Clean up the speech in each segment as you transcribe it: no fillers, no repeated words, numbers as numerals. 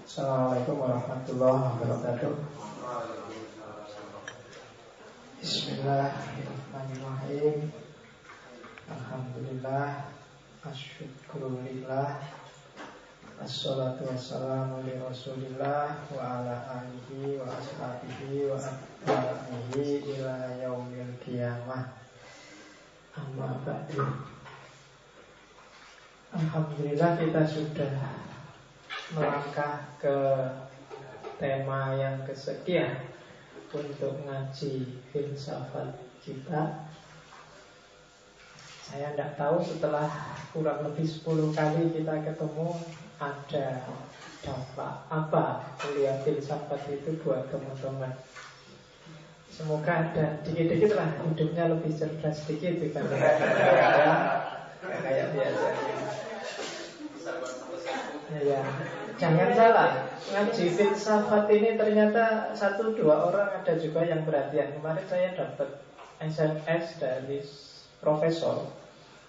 Assalamualaikum warahmatullahi wabarakatuh. Bismillahirrahmanirrahim. Alhamdulillah, asyukurulillah, assalatu wassalamu li rasulillah wa ala alihi wa ashabihi wa atba'ihi ila yaumil qiyamah. Amma ba'du. Alhamdulillah kita sudah melangkah ke tema yang kesekian untuk ngaji filsafat kita. Saya tidak tahu setelah kurang lebih 10 kali kita ketemu ada dampak apa kuliah filsafat itu buat teman-teman. Semoga ada dikit-dikit lah hidupnya lebih cerdas sedikit kayak biasa. Ya, jangan salah, ngaji filsafat ini ternyata 1-2 orang ada juga yang perhatian. Kemarin saya dapat SMS dari profesor.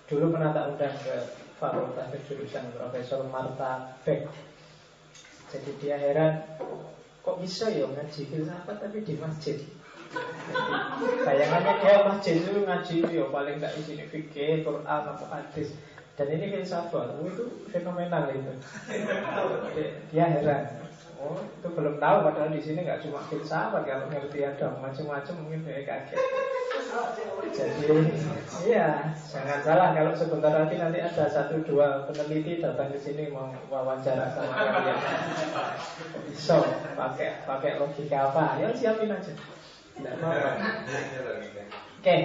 Dulu pernah tak undang ke fakultas kejurusan, Profesor Marta Beck. Jadi dia heran, kok bisa ya ngaji filsafat tapi di masjid. Bayangannya dia masjid itu ngaji ya paling tak isinya fikih, Quran atau hadis. Dan ini filsafat, itu fenomenal itu. Dia heran. Oh, itu belum tahu padahal di sini nggak cuma filsafat, kalau ngerti ada macam-macam mungkin dia kaget. Jadi, iya, jangan salah kalau sebentar lagi nanti ada 1-2 peneliti datang ke sini mau wawancara sama kalian. So, pakai logika apa? Ya siapin aja. Tidak apa-apa. Oke,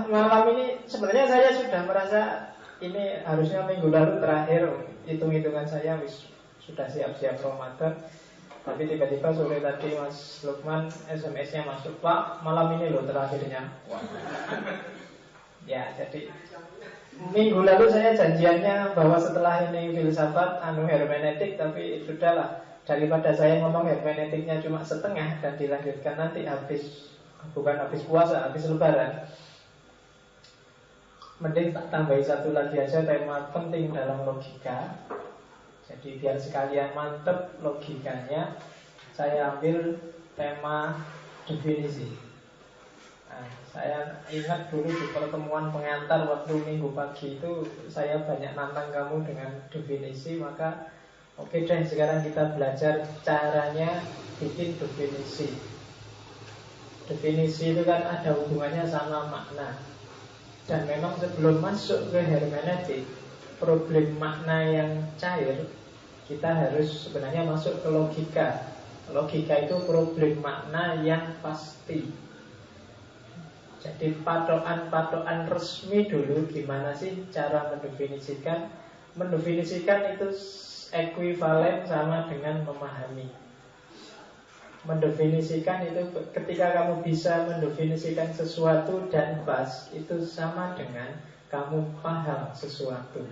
malam ini sebenarnya saya sudah merasa ini harusnya minggu lalu terakhir, hitung-hitungan saya sudah siap-siap Ramadan. Tapi tiba-tiba sore tadi Mas Lukman SMS-nya masuk, Pak, malam ini loh terakhirnya. Ya, jadi minggu lalu saya janjiannya bahwa setelah ini filsafat, hermeneutik, tapi sudahlah, daripada saya ngomong hermeneutiknya cuma setengah dan dilanjutkan nanti bukan habis puasa, habis lebaran, mending tak tambahin satu lagi aja, tema penting dalam logika. Jadi biar sekalian mantep logikanya, saya ambil tema definisi. Nah, saya ingat dulu di pertemuan pengantar waktu minggu pagi itu saya banyak nantang kamu dengan definisi. Maka oke deh, sekarang kita belajar caranya bikin definisi. Definisi itu kan ada hubungannya sama makna. Dan memang sebelum masuk ke hermeneutik, problem makna yang cair, kita harus sebenarnya masuk ke logika. Logika itu problem makna yang pasti. Jadi patokan resmi dulu, gimana sih cara mendefinisikan? Mendefinisikan itu ekuivalen sama dengan memahami. Mendefinisikan itu ketika kamu bisa mendefinisikan sesuatu dan pas, itu sama dengan kamu paham sesuatu.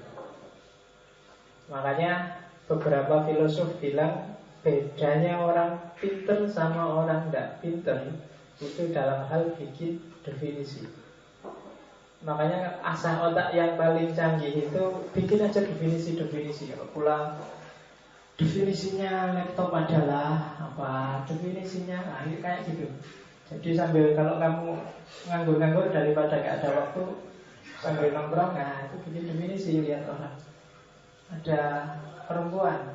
Makanya beberapa filosof bilang bedanya orang pinter sama orang tidak pinter itu dalam hal bikin definisi. Makanya asah otak yang paling canggih itu bikin aja definisi-definisi. Kalau pulang, definisinya laptop adalah apa? Definisinya kayak gitu. Jadi sambil kalau kamu nganggur-nganggur daripada gak ada waktu, sambil nongkrong, nah itu bikin definisi, lihat orang. Ada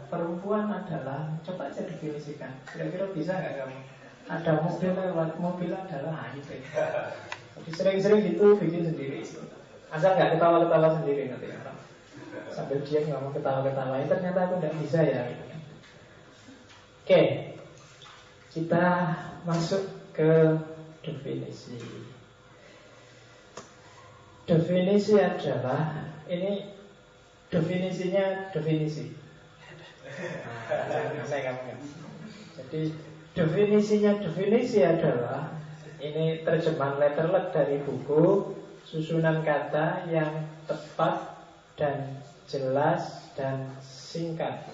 perempuan adalah, coba aja definisikan. Kira-kira bisa gak kamu? Ada mobil lewat, mobil adalah gitu. Jadi sering-sering gitu bikin sendiri. Asal gak ketawa-ketawa sendiri nanti orang. Sambil dia nggak mau ketawa-ketawa, ternyata aku nggak bisa ya. Oke, kita masuk ke definisi. Definisi adalah, ini definisinya definisi. Jadi definisinya definisi adalah, ini terjemahan letterlet dari buku, susunan kata yang tepat dan jelas dan singkat.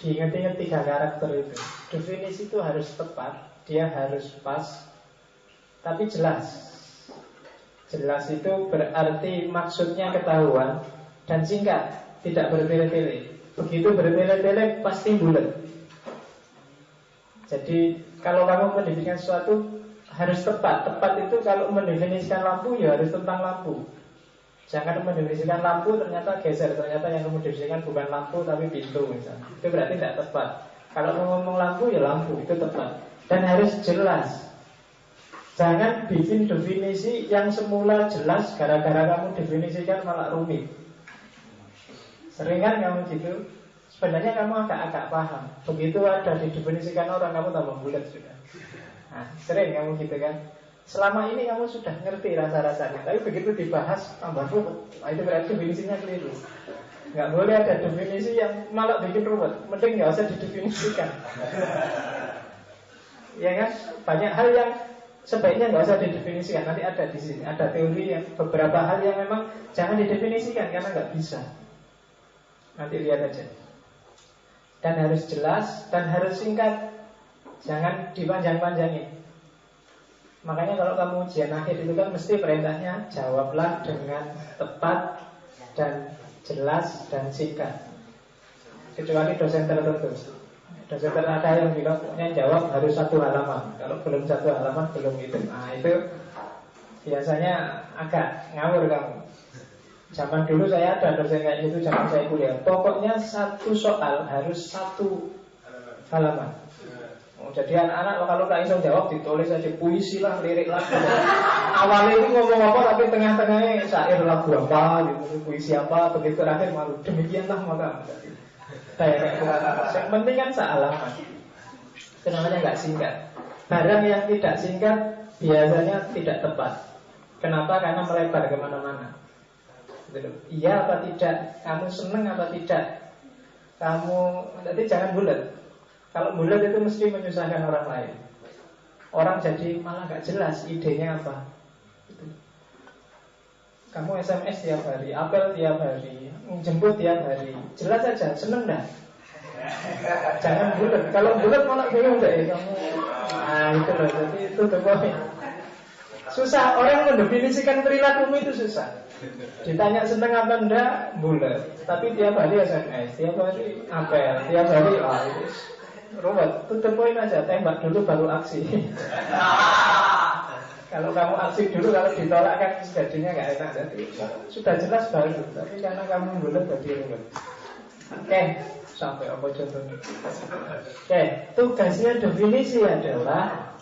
Diingat-ingat 3 karakter itu. Definisi itu harus tepat, dia harus pas, tapi jelas. Jelas itu berarti maksudnya ketahuan dan singkat, tidak bertele-tele. Begitu bertele-tele pasti bulat. Jadi kalau kamu mendefinisikan sesuatu harus tepat. Tepat itu kalau mendefinisikan lampu ya harus tentang lampu. Jangan mendefinisikan lampu ternyata geser. Ternyata yang kamu definisikan bukan lampu tapi pintu misalnya. Itu berarti tidak tepat. Kalau mau ngomong lampu ya lampu, itu tepat. Dan harus jelas. Jangan bikin definisi yang semula jelas, gara-gara kamu definisikan malah rumit. Sering kan kamu gitu. Sebenarnya kamu agak-agak paham. Begitu ada didefinisikan orang, kamu tambah bulat sudah. Nah, sering kamu gitu kan. Selama ini kamu sudah ngerti rasa-rasanya, tapi begitu dibahas tambah ruwet. Nah, itu berarti definisinya keliru. Nggak boleh ada definisi yang malah bikin ruwet. Mending nggak usah didefinisikan. Ya kan? Banyak hal yang sebaiknya nggak usah didefinisikan. Nanti ada di sini, ada teori yang beberapa hal yang memang jangan didefinisikan karena nggak bisa. Nanti lihat aja. Dan harus jelas dan harus singkat. Jangan dipanjang-panjangin. Makanya kalau kamu ujian akhir itu kan mesti perintahnya jawablah dengan tepat dan jelas dan singkat. Kecuali dosen tertentu. Dosen ada yang bilang pokoknya jawab harus 1 halaman. Kalau belum 1 halaman belum itu. Nah itu biasanya agak ngawur kamu. Zaman dulu saya ada dosen kayak gitu, zaman saya kuliah. Pokoknya 1 soal harus 1 halaman. Jadi anak-anak kalau tak bisa jawab ditulis aja puisi lah, lirik lah. Awalnya itu ngomong apa tapi tengah-tengahnya syair lagu apa gitu, puisi apa, begitu terakhir malu. Demikianlah maka kayak gitu. Yang penting kan sehalaman. Itu namanya nggak singkat. Barang yang tidak singkat biasanya tidak tepat. Kenapa? Karena melebar kemana-mana. Iya apa tidak? Kamu seneng apa tidak? Kamu nanti jangan bulat. Kalau bulat itu mesti menyusahkan orang lain. Orang jadi malah gak jelas idenya apa. Kamu SMS tiap hari, apel tiap hari, jemput tiap hari. Jelas aja, seneng dah. Jangan bulat. Kalau bulat malah bingung deh kamu. Nah itu loh, jadi itu the point. Susah, orang mendefinisikan perilakumu itu susah. Ditanya seneng apa enggak, bulat. Tapi tiap hari SMS, tiap hari apel, tiap hari itu ruwet, to the point aja, tembak dulu baru aksi. Kalau kamu aksi dulu, kalau ditolak kan jadinya nggak enak. Jadi sudah jelas baru, tapi karena kamu bulat jadi ruwet. Oke, sampai apa contohnya? Oke, tugasnya definisi adalah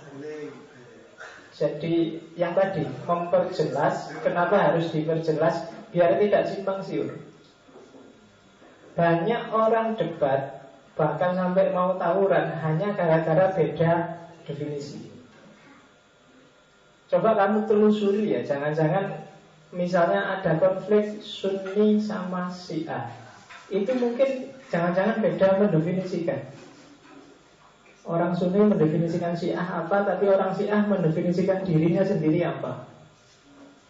jadi yang tadi memperjelas. Kenapa harus diperjelas? Biar tidak simpang siur. Banyak orang debat bahkan sampai mau tawuran hanya gara-gara beda definisi. Coba kamu telusuri ya, jangan-jangan misalnya ada konflik Sunni sama Syiah. Itu mungkin jangan-jangan beda mendefinisikan. Orang Sunni mendefinisikan Syiah apa, tapi orang Syiah mendefinisikan dirinya sendiri apa.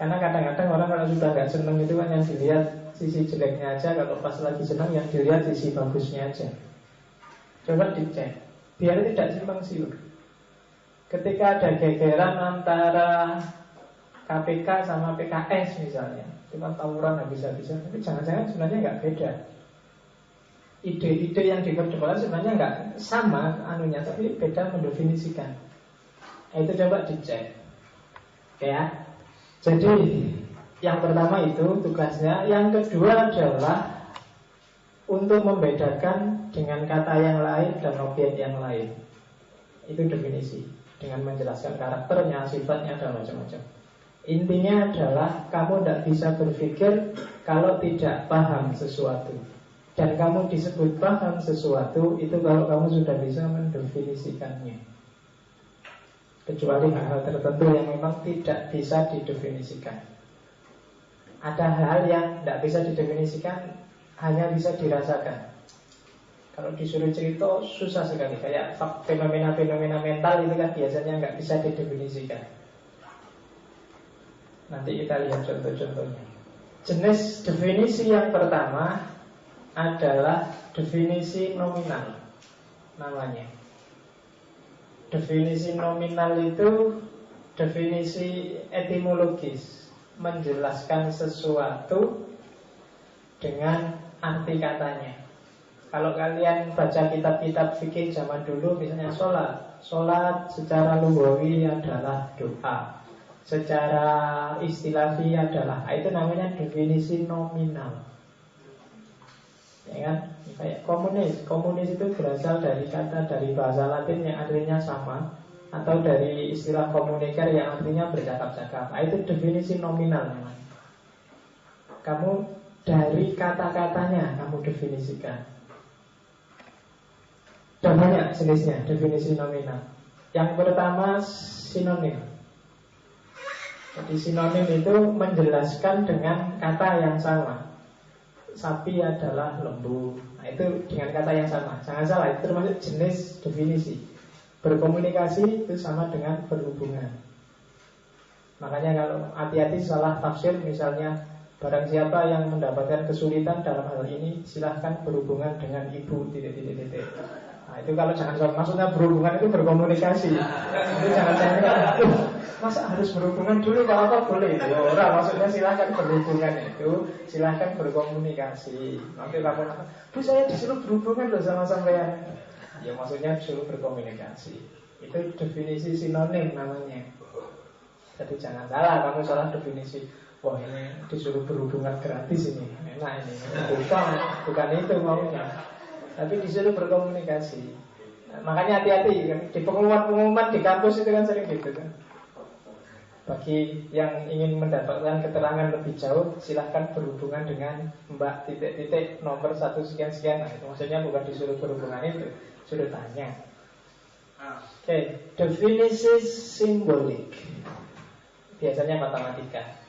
Karena kadang-kadang orang kalau sudah nggak senang itu kan yang dilihat sisi jeleknya aja, kalau pas lagi senang yang dilihat sisi bagusnya aja. Coba dicek, biar tidak simpang siur. Ketika ada gegeran antara KPK sama PKS misalnya, itu kan tawuran habis-habisan, tapi jangan-jangan sebenarnya nggak beda. Ide-ide yang diperdebatkan sebenarnya nggak sama anunya, tapi beda mendefinisikan. Itu coba dicek. Ya. Jadi yang pertama itu tugasnya, yang kedua adalah untuk membedakan dengan kata yang lain dan objek yang lain. Itu definisi, dengan menjelaskan karakternya, sifatnya, dan macam-macam. Intinya adalah kamu tidak bisa berpikir kalau tidak paham sesuatu. Dan kamu disebut paham sesuatu itu kalau kamu sudah bisa mendefinisikannya. Kecuali hal-hal tertentu yang memang tidak bisa didefinisikan. Ada hal yang tidak bisa didefinisikan, hanya bisa dirasakan. Kalau disuruh cerita susah sekali. Kayak fenomena-fenomena mental itu kan biasanya nggak bisa didefinisikan. Nanti kita lihat contoh-contohnya. Jenis definisi yang pertama adalah definisi nominal. Namanya definisi nominal itu definisi etimologis, menjelaskan sesuatu dengan arti katanya. Kalau kalian baca kitab-kitab fikih zaman dulu, misalnya sholat secara lughawi adalah doa, secara istilahi adalah, itu namanya definisi nominal. Ya kan? Kayak komunis itu berasal dari bahasa Latin yang artinya sama, atau dari istilah komuniker yang artinya bercakap-cakap. Itu definisi nominal namanya. Kamu dari kata-katanya kamu definisikan. Dan banyak jenisnya definisi nominal. Yang pertama sinonim. Jadi sinonim itu menjelaskan dengan kata yang sama. Sapi adalah lembu. Nah, itu dengan kata yang sama. Jangan salah, itu termasuk jenis definisi. Berkomunikasi itu sama dengan berhubungan. Makanya kalau hati-hati salah tafsir, misalnya barang siapa yang mendapatkan kesulitan dalam hal ini, silahkan berhubungan dengan ibu titik. Nah, itu kalau jangan maksudnya berhubungan itu berkomunikasi. Itu jangan masa harus berhubungan dulu kalau apa boleh itu. Orang maksudnya silahkan berhubungan itu, silahkan berkomunikasi. Nanti kamu Bu saya disuruh berhubungan loh sama sampean. Ya maksudnya disuruh berkomunikasi. Itu definisi sinonim namanya. Jadi jangan salah, kamu salah definisi. Wah ini disuruh berhubungan gratis ini, enak ini. Bukan itu maunya. Tapi disuruh berkomunikasi. Nah, makanya hati-hati di pengumuman di kampus itu kan sering gitu kan. Bagi yang ingin mendapatkan keterangan lebih jauh, silahkan berhubungan dengan Mbak titik-titik nomor 1 sekian-sekian. Nah itu maksudnya bukan disuruh berhubungan itu, suruh tanya. Oke, definisi simbolik. Biasanya matematika.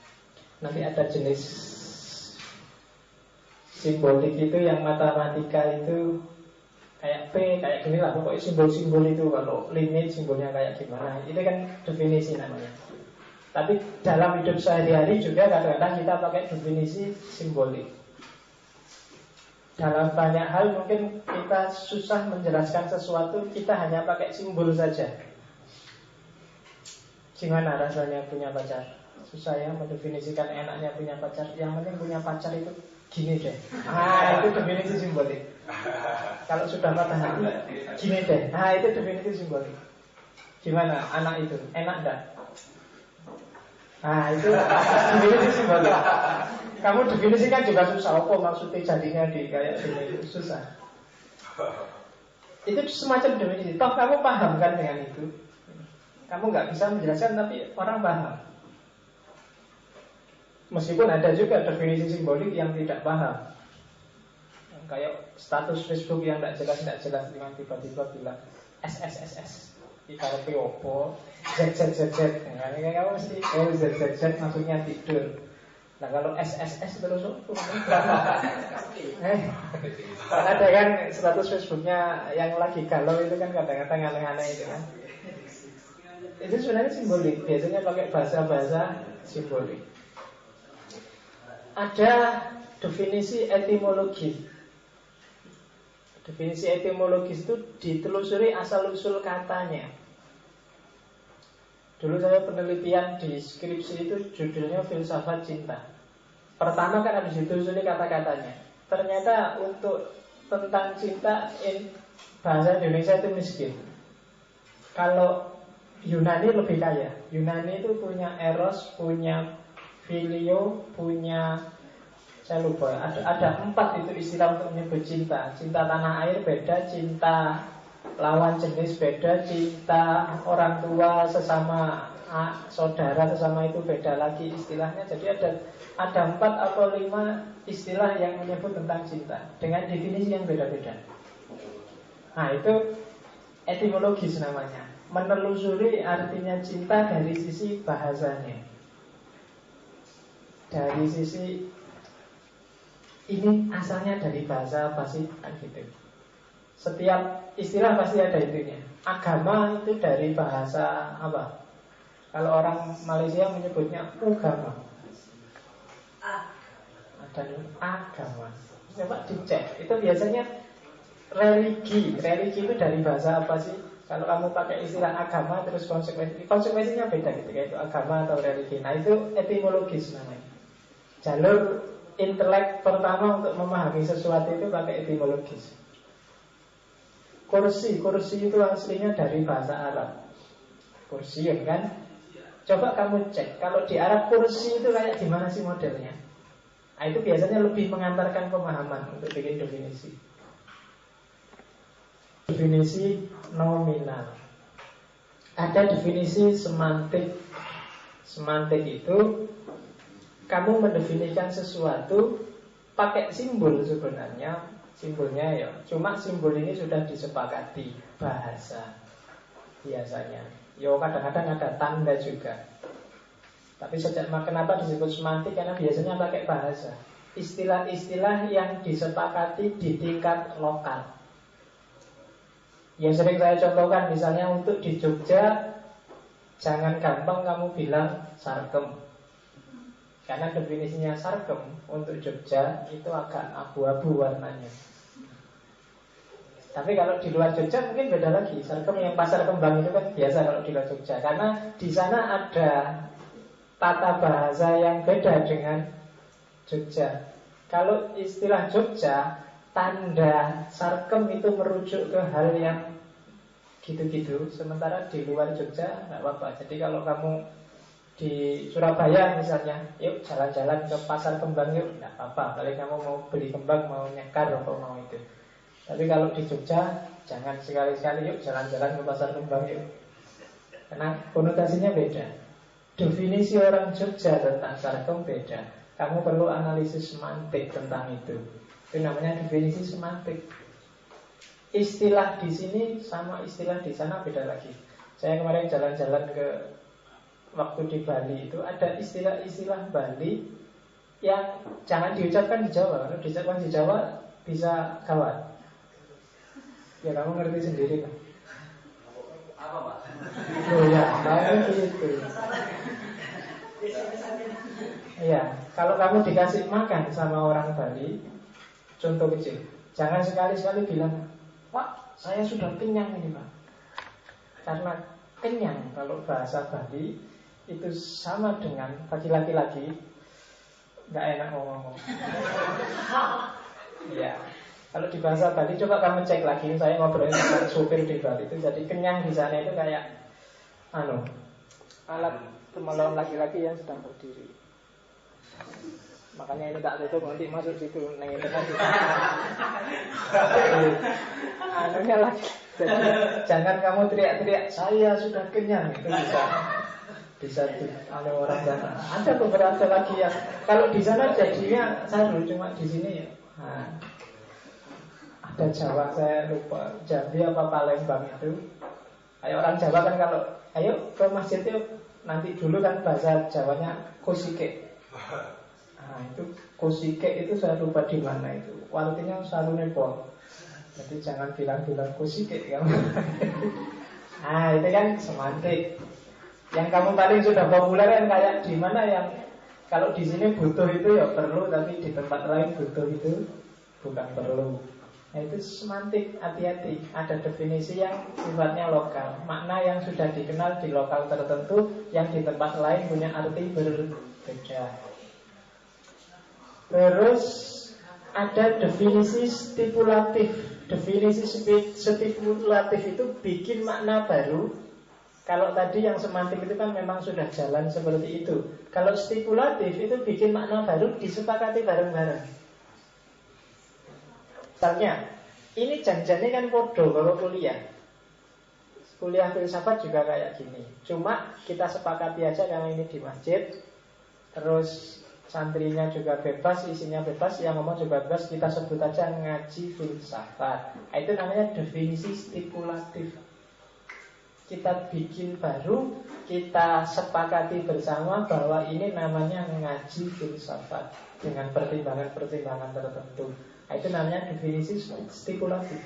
Nanti ada jenis simbolik itu yang matematika itu kayak P, kayak gini lah. Pokoknya simbol-simbol itu, kalau limit simbolnya kayak gimana, itu kan definisi namanya. Tapi dalam hidup sehari-hari juga kadang-kadang kita pakai definisi simbolik. Dalam banyak hal mungkin kita susah menjelaskan sesuatu, kita hanya pakai simbol saja. Gimana rasanya punya pacar? Susah ya mendefinisikan enaknya punya pacar. Yang penting punya pacar itu gini deh. Itu definisi simbolik. Kalau sudah patah hati, gini deh. Itu definisi simbolik. Gimana anak itu? Enak enggak? Itu definisi simbolik. Kamu definisikan juga susah. Apa maksudnya jadinya di kayak gini? Susah. Itu semacam definisi. Toh kamu paham kan dengan itu? Kamu nggak bisa menjelaskan, tapi orang paham. Meskipun ada juga definisi simbolik yang tidak paham, kayak status Facebook yang tidak jelas dengan tiba-tiba bilang SSSS dikarepi opo ZZZZ. Nah, kayak kamu mesti ZZZ maksudnya tidur. Nah kalau SSS terus ada kan status Facebooknya yang lagi galau itu kan kadang-kadang aneh-aneh itu kan. Itu sebenarnya simbolik. Biasanya pakai bahasa-bahasa simbolik. Ada definisi etimologi. Definisi etimologis itu ditelusuri asal-usul katanya. Dulu saya penelitian di skripsi itu judulnya filsafat cinta. Pertama kan habis ditelusuri kata-katanya. Ternyata untuk tentang cinta bahasa Indonesia itu miskin. Kalau Yunani lebih kaya. Yunani itu punya eros, punya filio, punya, saya lupa, ada 4 itu istilah untuk menyebut cinta. Cinta tanah air beda, cinta lawan jenis beda, cinta orang tua sesama saudara sesama itu beda lagi istilahnya. Jadi ada 4 atau 5 istilah yang menyebut tentang cinta dengan definisi yang beda-beda. Nah itu etimologis namanya, menelusuri artinya cinta dari sisi bahasanya. Dari sisi ini asalnya dari bahasa apa sih kan gitu. Setiap istilah pasti ada itunya. Agama itu dari bahasa apa? Kalau orang Malaysia menyebutnya agama. Ada agama. Coba dicek. Itu biasanya religi. Religi itu dari bahasa apa sih? Kalau kamu pakai istilah agama terus konsekuensinya beda gitu, kayak itu agama atau religi. Nah itu etimologis namanya. Jalur intelek pertama untuk memahami sesuatu itu pakai etimologis. Kursi itu aslinya dari bahasa Arab. Kursiun kan. Coba kamu cek, kalau di Arab kursi itu kayak gimana sih modelnya? Nah, itu biasanya lebih mengantarkan pemahaman untuk bikin definisi. Definisi nominal. Ada definisi semantik. Semantik itu kamu mendefinisikan sesuatu pakai simbol sebenarnya. Simbolnya ya, cuma simbol ini sudah disepakati bahasa biasanya. Yo kadang-kadang ada tanda juga. Tapi kenapa disebut semantik? Karena biasanya pakai bahasa. Istilah-istilah yang disepakati di tingkat lokal. Yang sering saya contohkan, misalnya untuk di Jogja, jangan gampang kamu bilang sarkem. Karena definisinya sarkem untuk Jogja itu agak abu-abu warnanya. Tapi kalau di luar Jogja mungkin beda lagi. Sarkem yang pasar kembang itu kan biasa kalau di luar Jogja. Karena di sana ada tata bahasa yang beda dengan Jogja. Kalau istilah Jogja, tanda sarkem itu merujuk ke hal yang gitu-gitu. Sementara di luar Jogja nggak apa-apa. Jadi kalau kamu di Surabaya misalnya, yuk jalan-jalan ke pasar kembang yuk, nggak apa-apa. Kalau kamu mau beli kembang, mau nyekar atau mau itu. Tapi kalau di Jogja, jangan sekali-sekali yuk jalan-jalan ke pasar kembang yuk. Karena konotasinya beda. Definisi orang Jogja tentang sarkem beda. Kamu perlu analisis semantik tentang itu. Itu namanya definisi semantik. Istilah di sini sama istilah di sana beda lagi. Saya kemarin jalan-jalan ke waktu di Bali itu ada istilah-istilah Bali yang jangan diucapkan di Jawa. Kalau diucapkan di Jawa bisa gawat. Ya kamu ngerti sendiri lah. Apa Pak? Oh ya, kayak gitu. Iya, kalau kamu dikasih makan sama orang Bali, contoh kecil, jangan sekali-sekali bilang, Pak, saya sudah kenyang ini Pak. Karena kenyang kalau bahasa Bali itu sama dengan bagi laki-laki nggak enak ngomong. Ya, kalau di bahasa Bali coba kamu cek lagi. Saya ngobrol dengan supir di Bali itu, jadi kenyang di sana itu kayak alat pemelawan laki-laki yang sedang berdiri. Makanya ini tak tutup, nanti masuk situ neng internet. Anunya lagi. Jadi jangan kamu teriak-teriak saya sudah kenyang, itu bisa ada orang sana. Ada beberapa lagi yang kalau di sana jadinya saru, cuma di sini ya. Nah, ada Jawa, saya lupa Jambi apa Palembang itu. Kayak orang Jawa kan kalau ayo ke masjid yuk, nanti dulu kan bahasa Jawanya kosike. Nah itu kosike itu saya lupa di mana itu. Artinya saru nepol. Jadi jangan bilang-bilang kosike kamu. Nah itu kan semantik. Yang kamu paling sudah populer kan kayak di mana yang kalau di sini butuh itu ya perlu, tapi di tempat lain butuh itu bukan perlu. Nah itu semantik, hati-hati. Ada definisi yang sifatnya lokal, makna yang sudah dikenal di lokal tertentu, yang di tempat lain punya arti berbeda. Terus ada definisi stipulatif. Definisi stipulatif itu bikin makna baru. Kalau tadi yang semantik itu kan memang sudah jalan seperti itu. Kalau stipulatif itu bikin makna baru, disepakati bareng-bareng. Misalnya, ini janjiannya kan podo kalau kuliah. Kuliah filsafat juga kayak gini. Cuma kita sepakati aja karena ini di masjid. Terus santrinya juga bebas, isinya bebas, yang ngomong juga bebas. Kita sebut aja ngaji filsafat. Itu namanya definisi stipulatif. Kita bikin baru, kita sepakati bersama bahwa ini namanya ngaji filsafat dengan pertimbangan-pertimbangan tertentu. Itu namanya definisi stipulatif.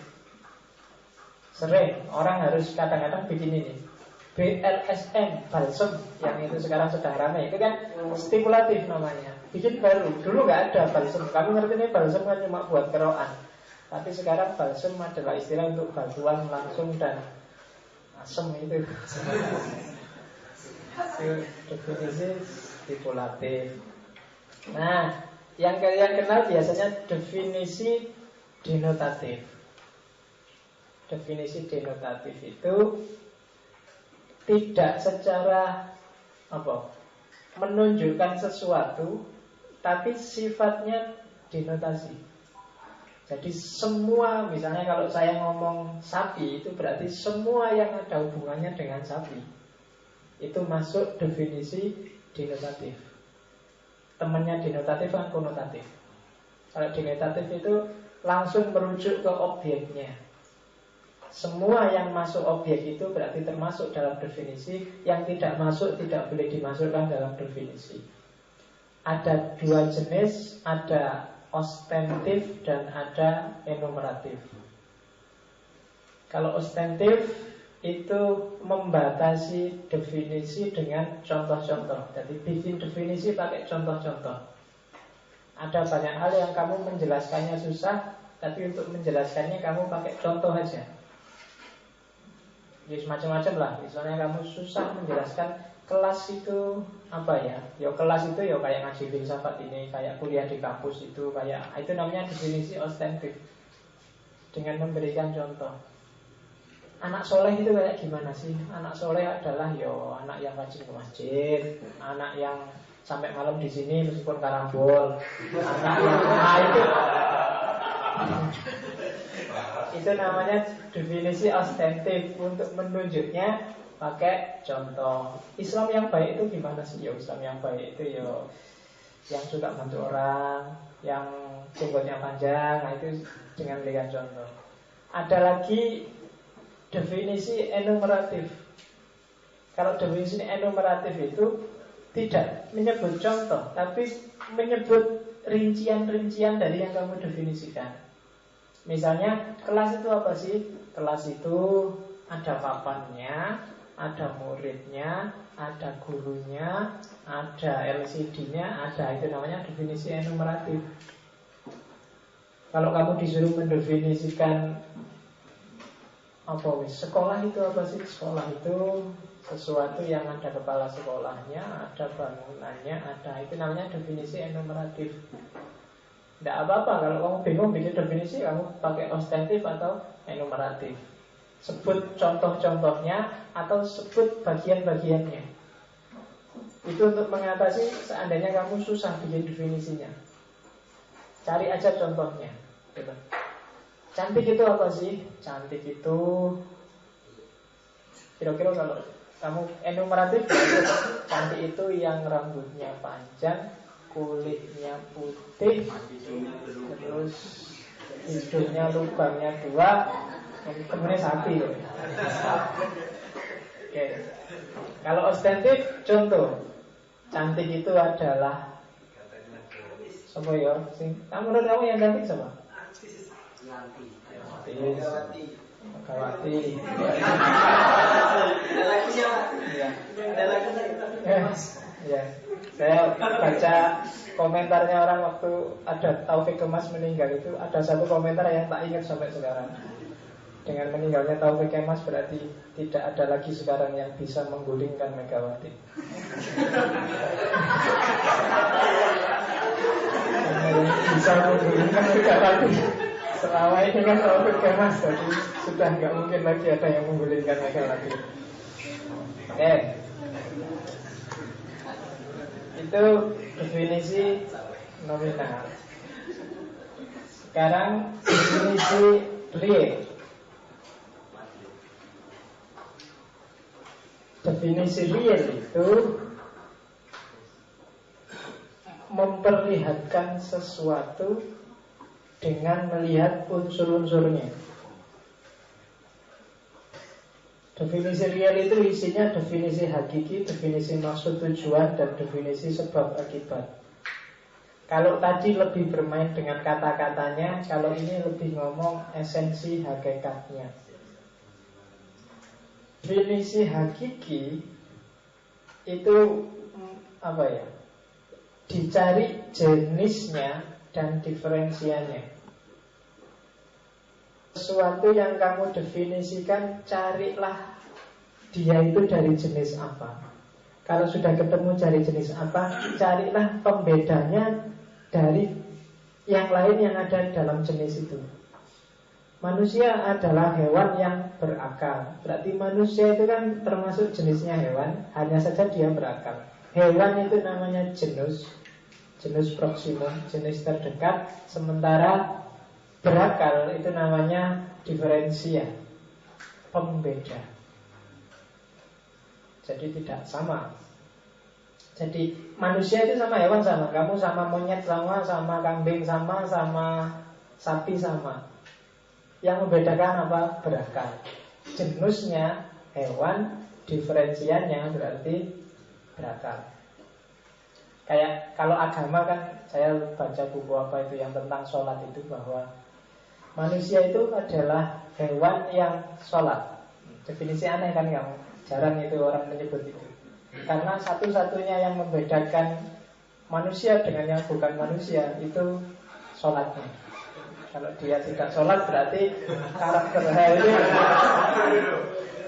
Sering orang harus kadang-kadang bikin ini BLSM, balsem, yang itu sekarang sedang ramai. Itu kan stipulatif namanya. Bikin baru, dulu nggak ada balsem. Kamu ngerti nih balsem kan cuma buat keroan. Tapi sekarang balsem adalah istilah untuk bantuan langsung dan asem itu. Definisi stipulatif. Nah, yang kalian kenal biasanya definisi denotatif. definisi denotatif itu tidak secara menunjukkan sesuatu, tapi sifatnya denotasi. Jadi semua, misalnya kalau saya ngomong sapi, itu berarti semua yang ada hubungannya dengan sapi itu masuk definisi denotatif. Temannya denotatif kan konotatif. Kalau denotatif itu langsung merujuk ke objeknya. Semua yang masuk objek itu berarti termasuk dalam definisi. Yang tidak masuk tidak boleh dimasukkan dalam definisi. Ada dua jenis, ada ostentif dan ada enumeratif. Kalau ostentif itu membatasi definisi dengan contoh-contoh. Jadi bikin definisi pakai contoh-contoh. Ada banyak hal yang kamu menjelaskannya susah, tapi untuk menjelaskannya kamu pakai contoh aja. Ya semacam-macam lah. Misalnya kamu susah menjelaskan kelas itu apa ya? Ya kelas itu ya kayak ngaji filsafat ini, kayak kuliah di kampus itu, kayak itu namanya definisi ostentif. Dengan memberikan contoh. Anak soleh itu kayak gimana sih? Anak soleh adalah yo anak yang rajin ke masjid, anak yang sampai malam di sini meskipun karambol, anak yang itu namanya definisi ostentif untuk menunjuknya pakai contoh. Islam yang baik itu gimana sih? Yo Islam yang baik itu yo yang suka bantu orang, yang jenggotnya panjang, nah itu dengan memberikan contoh. Ada lagi definisi enumeratif. Kalau definisi enumeratif itu tidak menyebut contoh, tapi menyebut rincian-rincian dari yang kamu definisikan. Misalnya kelas itu apa sih? Kelas itu ada papannya, ada muridnya, ada gurunya, ada LCD-nya, ada, itu namanya definisi enumeratif. Kalau kamu disuruh mendefinisikan sekolah itu apa sih? Sekolah itu sesuatu yang ada kepala sekolahnya, ada bangunannya, ada, itu namanya definisi enumeratif. Tidak apa-apa kalau kamu bingung bikin definisi, kamu pakai ostentif atau enumeratif. Sebut contoh-contohnya atau sebut bagian-bagiannya. Itu untuk mengatasi seandainya kamu susah bikin definisinya. Cari aja contohnya gitu. Cantik itu apa sih? Cantik itu kira-kira kalau kamu enumeratif, cantik itu yang rambutnya panjang, kulitnya putih, terus hidungnya lubangnya 2, kemudian sapi. Oke. Kalau ostentif, contoh, cantik itu adalah siapa ya? Menurut kamu yang cantik siapa? Megawati. Ya. Saya baca komentarnya orang waktu ada Taufik Kemas meninggal itu, ada satu komentar yang tak ingat sampai sekarang. Dengan meninggalnya Taufik Kemas berarti tidak ada lagi sekarang yang bisa menggulingkan Megawati. Bisa menggulingkan Megawati selama ini kan Taufik Kemas, jadi sudah nggak mungkin lagi ada yang menggulingkan Megawati. Oke. Itu definisi nominal. Sekarang definisi real. Definisi real itu memperlihatkan sesuatu dengan melihat unsur-unsurnya. Definisi real itu isinya definisi hakiki, definisi maksud tujuan, dan definisi sebab akibat. Kalau tadi lebih bermain dengan kata-katanya, kalau ini lebih ngomong esensi hakikatnya. Definisi hakiki itu apa ya? Dicari jenisnya dan diferensiannya. Sesuatu yang kamu definisikan, carilah dia itu dari jenis apa. Kalau sudah ketemu dari jenis apa, carilah pembedanya dari yang lain yang ada dalam jenis itu. Manusia adalah hewan yang berakal. Berarti manusia itu kan termasuk jenisnya hewan, hanya saja dia berakal. Hewan itu namanya genus, genus proximum, jenis terdekat. Sementara berakal itu namanya diferensia, pembeda. Jadi tidak sama. Jadi manusia itu sama hewan sama. Kamu sama monyet sama, sama kambing sama, sama sapi sama. Yang membedakan apa? Berakal. Genusnya hewan, diferensiannya berarti berakal. Kayak kalau agama kan, saya baca buku apa itu yang tentang sholat itu, bahwa manusia itu adalah hewan yang sholat. Definisi aneh kan, yang jarang itu orang menyebut itu. Karena satu-satunya yang membedakan manusia dengan yang bukan manusia itu sholatnya. Kalau dia tidak sholat berarti karakter ini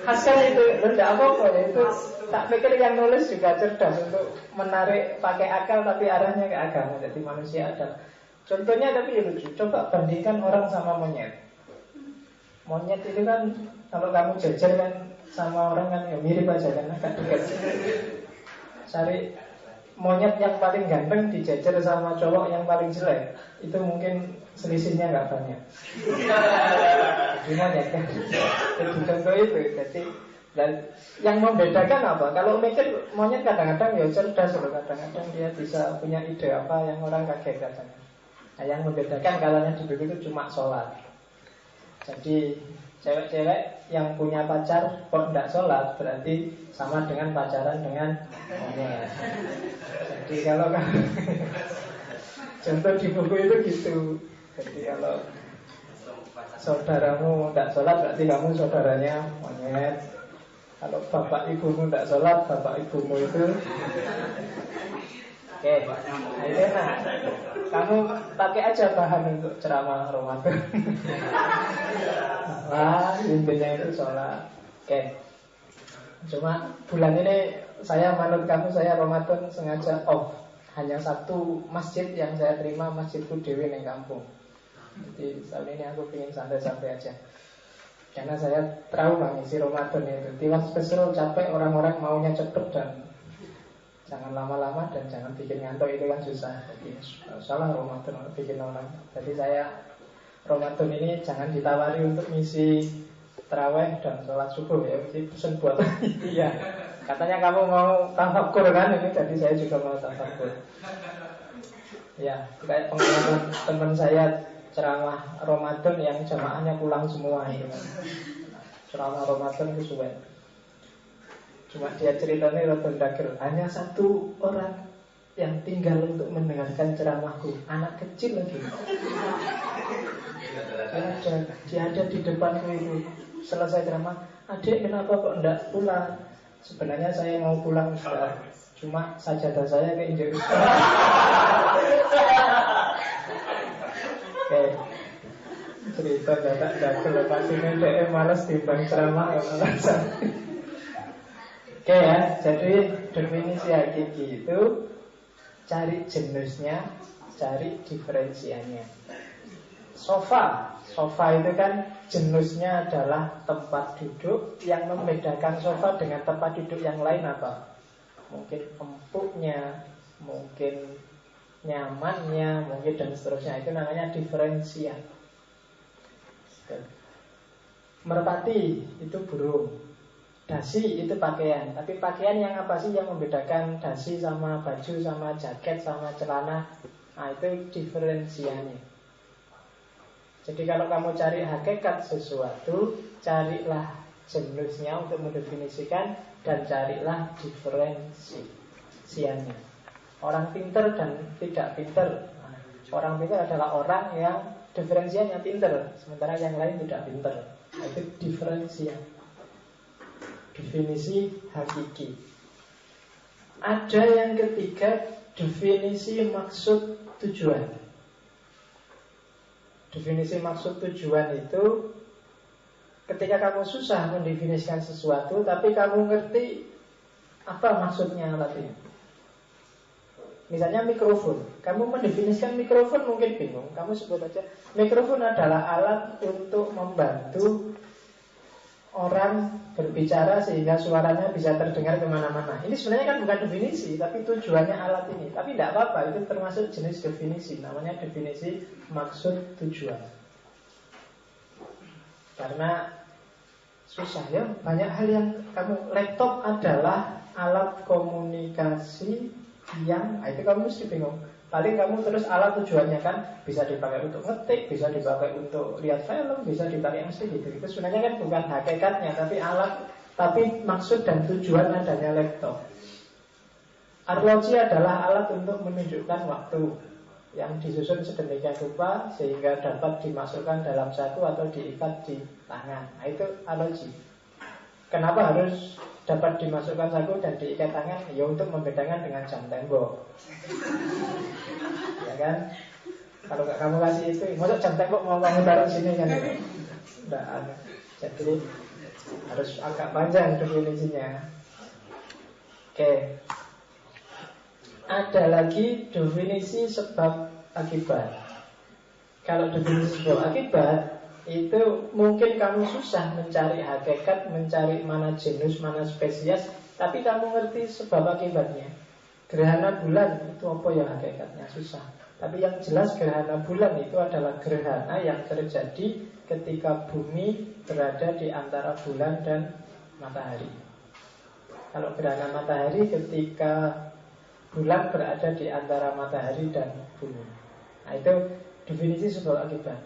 khaskan itu. Tidak apa-apa ya, itu tak pikir yang nulis juga cerdas untuk menarik pakai akal tapi arahnya ke agama. Jadi manusia ada contohnya, tapi lucu. Coba bandingkan orang sama monyet. Monyet itu kan kalau kamu jajar kan sama orang kan ya mirip aja kan, agak dekat. Cari monyet yang paling ganteng dijajar sama cowok yang paling jelek, itu mungkin selisihnya nggak banyak. Di monyet kan. Jadi contoh itu. Jadi dan yang membedakan apa? Kalau mikir monyet kadang-kadang ya cerdas loh, kadang-kadang dia bisa punya ide apa yang orang kaget katanya. Nah, yang membedakan kalanya di buku itu cuma sholat. Jadi cewek-cewek yang punya pacar kok tidak sholat berarti sama dengan pacaran dengan monyet. Jadi kalau contoh di buku itu gitu. Jadi kalau saudaramu tidak sholat berarti kamu saudaranya monyet. Kalau bapak ibumu tidak sholat, bapak ibumu itu oke. Nah, ini kamu pakai aja bahan untuk ceramah Ramadan. Wah, intinya itu sholat. Oke. Cuma bulan ini saya manut kamu, saya Ramadan sengaja off. Hanya satu masjid yang saya terima, masjidku dewi di kampung. Jadi tahun ini aku ingin santai-santai aja. Karena saya trauma ngisi Ramadan itu. Tiwas spesial capek, orang-orang maunya cepet dan jangan lama-lama dan jangan bikin ngantuk, itu kan susah. Jadi salah Ramadan bikin orang. Jadi saya Ramadan ini jangan ditawari untuk ngisi taraweh dan sholat subuh ya. Jadi pesen buat iya. Katanya kamu mau tafakur kan ini, jadi saya juga mau tafakur. Ya, kayak pengalaman teman saya ceramah Ramadan yang jamaahnya pulang semua itu kan. Ceramah Ramadan itu suwe. Cuma dia ceritanya Ramadan dagel. Hanya satu orang yang tinggal untuk mendengarkan ceramahku, anak kecil lagi. Dia ada di depanku itu. Selesai ceramah, adik kenapa kok enggak pulang? Sebenarnya saya mau pulang sudah, cuma sajadah saya keinjek. Oke, cerita dadak dagel pasti dia malas timbang ceramah ya malas. Oke ya, jadi definisi hakiki itu cari jenisnya, cari diferensiannya. Sofa itu kan jenisnya adalah tempat duduk. Yang membedakan sofa dengan tempat duduk yang lain apa? Mungkin empuknya, mungkin nyamannya, mungkin dan seterusnya. Itu namanya diferensian. Merpati itu burung, dasi itu pakaian. Tapi pakaian yang apa sih yang membedakan dasi sama baju, sama jaket, sama celana? Nah itu diferensiannya. Jadi kalau kamu cari hakikat sesuatu, carilah jenisnya untuk mendefinisikan, dan carilah diferensiannya. Orang pinter dan tidak pinter. Nah, orang pinter adalah orang yang diferensiannya pinter, sementara yang lain tidak pinter. Nah, itu diferensian. Definisi hakiki. Ada yang ketiga, definisi maksud tujuan. Definisi maksud tujuan itu ketika kamu susah mendefinisikan sesuatu, tapi kamu ngerti apa maksudnya tadi. Misalnya mikrofon. Kamu mendefinisikan mikrofon mungkin bingung. Kamu sebut aja mikrofon adalah alat untuk membantu orang berbicara sehingga suaranya bisa terdengar kemana-mana. Ini sebenarnya kan bukan definisi, tapi tujuannya alat ini. Tapi tidak apa-apa, itu termasuk jenis definisi. Namanya definisi maksud tujuan. Karena susah ya, banyak hal yang laptop adalah alat komunikasi yang, itu kamu mesti bingung. Paling kamu terus alat tujuannya kan bisa dipakai untuk ngetik, bisa dipakai untuk lihat film, bisa dipakai mesti gitu. Itu sebenarnya kan bukan hakikatnya, tapi alat, tapi maksud dan tujuan adanya laptop. Arloji adalah alat untuk menunjukkan waktu yang disusun sedemikian rupa sehingga dapat dimasukkan dalam saku atau diikat di tangan. Nah, itu arloji. Kenapa harus dapat dimasukkan saku dan diikat tangan? Ya untuk membedakan dengan jam tembok. Ya kan? Kalau gak kamu kasih itu, masuk jam tembok mau kamu taruh sini kan? Tidak ada. Jadi harus agak panjang definisinya. Oke. Ada lagi definisi sebab akibat. Kalau definisi sebab akibat itu mungkin kamu susah mencari hakikat, mencari mana genus, mana spesies, tapi kamu ngerti sebab akibatnya. Gerhana bulan itu apa ya hakikatnya? Susah. Tapi yang jelas gerhana bulan itu adalah gerhana yang terjadi ketika bumi berada di antara bulan dan matahari. Kalau gerhana matahari ketika bulan berada di antara matahari dan bumi. Nah, itu definisi sebab akibat.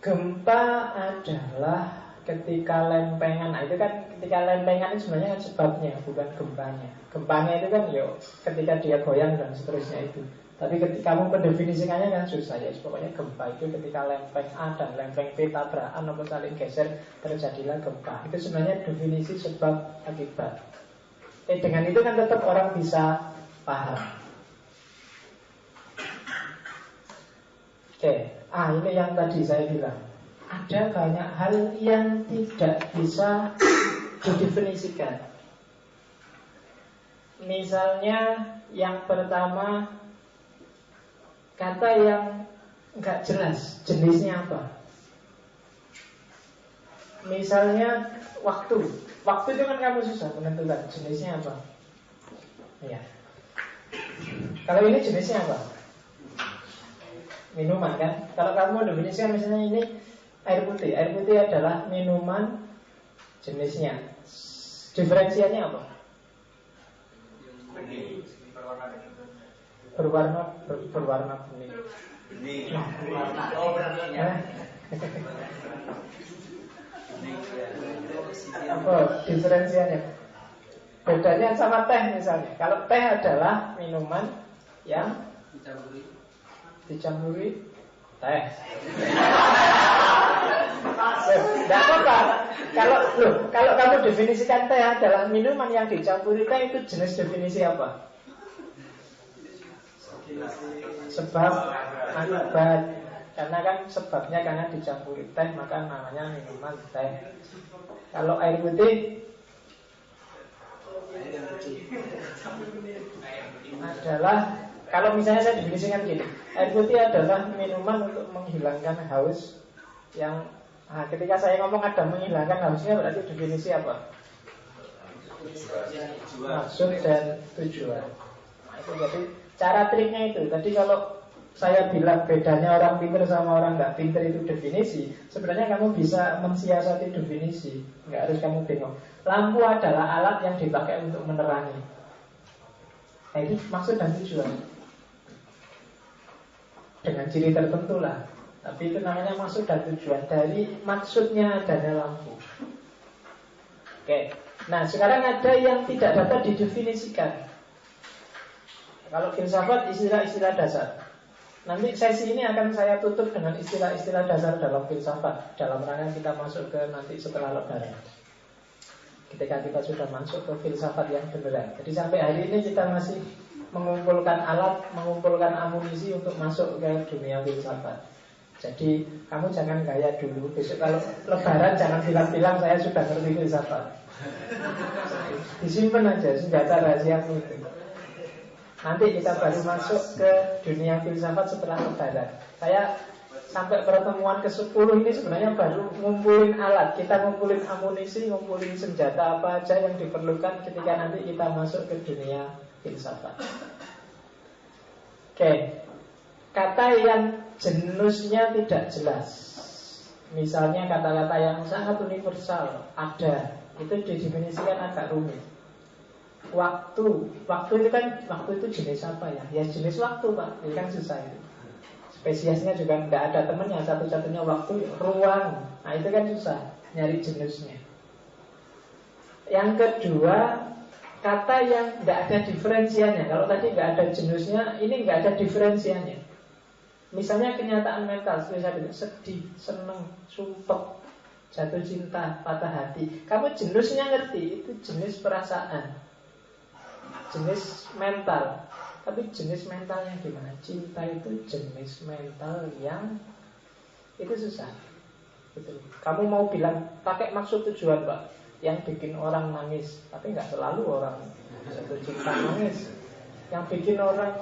Gempa adalah ketika lempengan. Nah, itu kan ketika lempengan itu sebenarnya kan sebabnya, bukan gempanya. Gempanya itu kan ya ketika dia goyang dan seterusnya itu. Tapi ketika kamu mendefinisikannya kan susah ya. Pokoknya gempa itu ketika lempeng A dan lempeng B tabrakan atau saling geser, terjadilah gempa. Itu sebenarnya definisi sebab akibat. Dengan itu kan tetap orang bisa paham. Oke. Ini yang tadi saya bilang. Ada banyak hal yang tidak bisa didefinisikan. Misalnya yang pertama, kata yang nggak jelas jenisnya apa. Misalnya waktu. Waktu itu kan kamu susah menentukan jenisnya apa. Ya. Kalau ini jenisnya apa? Minuman kan. Kalau kamu definisikan misalnya ini air putih. Air putih adalah minuman, jenisnya. Diferensiannya apa? Berwarna kuning. Apa diferensiannya? Bedanya sama teh misalnya. Kalau teh adalah minuman yang dicampuri teh. Tidak apa-apa. Kalau kamu definisikan teh adalah minuman yang dicampuri teh, itu jenis definisi apa? Sebab akibat. Karena kan sebabnya karena dicampuri teh, maka namanya minuman teh. Kalau air putih adalah, kalau misalnya saya definisikan gini, air putih adalah minuman untuk menghilangkan haus. Yang ketika saya ngomong ada menghilangkan hausnya, berarti definisi apa? Maksud dan tujuan. Itu jadi cara triknya itu. Tadi kalau saya bilang bedanya orang pintar sama orang nggak pintar itu definisi, sebenarnya kamu bisa mensiasati definisi. Nggak harus kamu bingung. Lampu adalah alat yang dipakai untuk menerangi. Nah, itu maksud dan tujuan. Dengan ciri tertentu lah. Tapi itu namanya maksud dan tujuan. Dari maksudnya adanya lampu. Oke. Nah, sekarang ada yang tidak dapat didefinisikan. Kalau filsafat istilah-istilah dasar. Nanti sesi ini akan saya tutup dengan istilah-istilah dasar dalam filsafat, dalam rangka kita masuk ke nanti setelah lebaran. Ketika kita sudah masuk ke filsafat yang beneran. Jadi sampai hari ini kita masih mengumpulkan alat, mengumpulkan amunisi untuk masuk ke dunia filsafat. Jadi kamu jangan gaya dulu. Besok kalau lebaran jangan bilang-bilang saya sudah ngerti filsafat. Disimpan aja senjata rahasiamu itu. Nanti kita baru masuk ke dunia filsafat setelah lebaran. Saya sampai pertemuan ke-10 ini sebenarnya baru ngumpulin alat. Kita ngumpulin amunisi, ngumpulin senjata apa aja yang diperlukan ketika nanti kita masuk ke dunia filsafat. Oke. Kata yang jenisnya tidak jelas, misalnya kata-kata yang sangat universal, ada, itu didefinisikan agak rumit. Waktu itu kan, waktu itu jenis apa ya? Ya jenis waktu Pak, ini kan susah itu. Spesiesnya juga tidak ada temennya, satu-satunya waktu, ruang. Nah itu kan susah, nyari jenisnya. Yang kedua, kata yang tidak ada diferensiannya. Kalau tadi tidak ada jenisnya, ini tidak ada diferensiannya. Misalnya kenyataan mental, sedih, senang, sumpah, jatuh cinta, patah hati. Kamu jenisnya ngerti, itu jenis perasaan, jenis mental. Tapi jenis mentalnya gimana? Cinta itu jenis mental yang itu susah. Betul. Kamu mau bilang pakai maksud tujuan Pak, yang bikin orang nangis, tapi nggak selalu orang jatuh cinta nangis. Yang bikin orang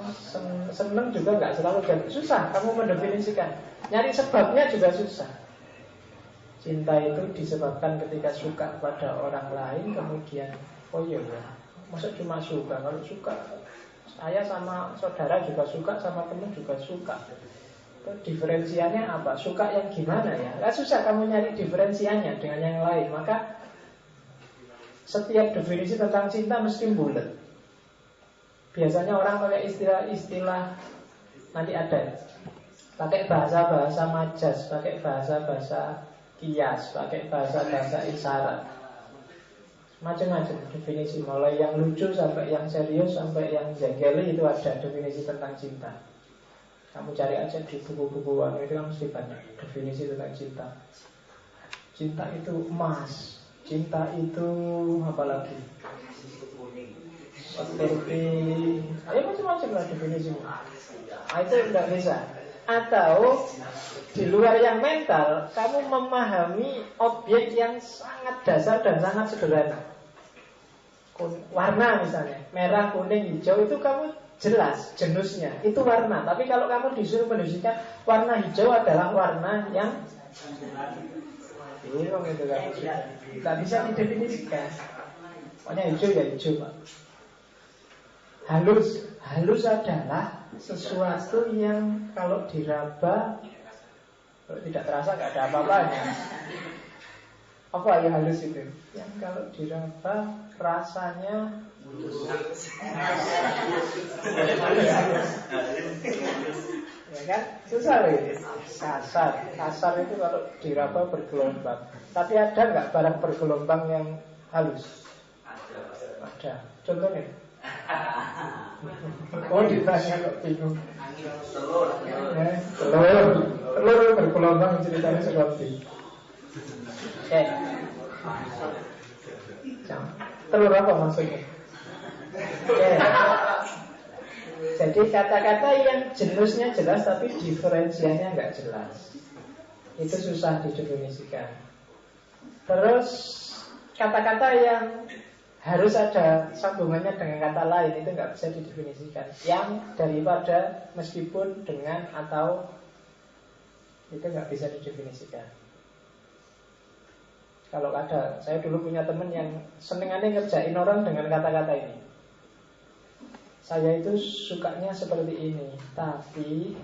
seneng juga nggak selalu jatuh. Susah kamu mendefinisikan. Nyari sebabnya juga susah. Cinta itu disebabkan ketika suka pada orang lain, kemudian oh iya ya, masa cuma suka? Kalau suka, saya sama saudara juga suka, sama teman juga suka. Itu diferensiannya apa? Suka yang gimana ya? Nggak susah kamu nyari diferensiannya dengan yang lain. Maka setiap definisi tentang cinta mesti bulat. Biasanya orang pakai istilah-istilah, nanti ada, pakai bahasa-bahasa majas, pakai bahasa-bahasa kias, pakai bahasa-bahasa isyarat, macam-macam definisi, mulai yang lucu sampai yang serius sampai yang jengkeli itu ada definisi tentang cinta. Kamu cari aja di buku-buku itu kan mesti banyak definisi tentang cinta. Cinta itu emas, cinta itu apa lagi? Seperti macam-macam lah definisinya. Itu tidak bisa. Atau di luar yang mental, kamu memahami objek yang sangat dasar dan sangat sederhana. Warna misalnya, merah, kuning, hijau, itu kamu jelas jenisnya, itu warna. Tapi kalau kamu disuruh mendefinisikan warna hijau adalah warna yang bingung itu kan, tidak bisa didefinisikan. Pokoknya hijau ya hijau Pak. Halus adalah sesuatu yang kalau diraba, kalau tidak terasa nggak ada apa-apanya. Apa yang halus itu? Yang kalau diraba rasanya ya kan? Susah loh ini. Kasar itu kalau diraba bergelombang. Tapi ada nggak barang bergelombang yang halus? Ada. Contohnya? Oh ditanya kok bingung. Telur bergelombang ceritanya seperti. Telur apa maksudnya? Jadi kata-kata yang jenisnya jelas tapi diferensiannya nggak jelas, itu susah didefinisikan. Terus kata-kata yang harus ada sambungannya dengan kata lain itu nggak bisa didefinisikan. Yang daripada, meskipun, dengan, atau, itu nggak bisa didefinisikan. Kalau ada, saya dulu punya teman yang senengannya ngerjain orang dengan kata-kata ini. Saya itu sukanya seperti ini, tapi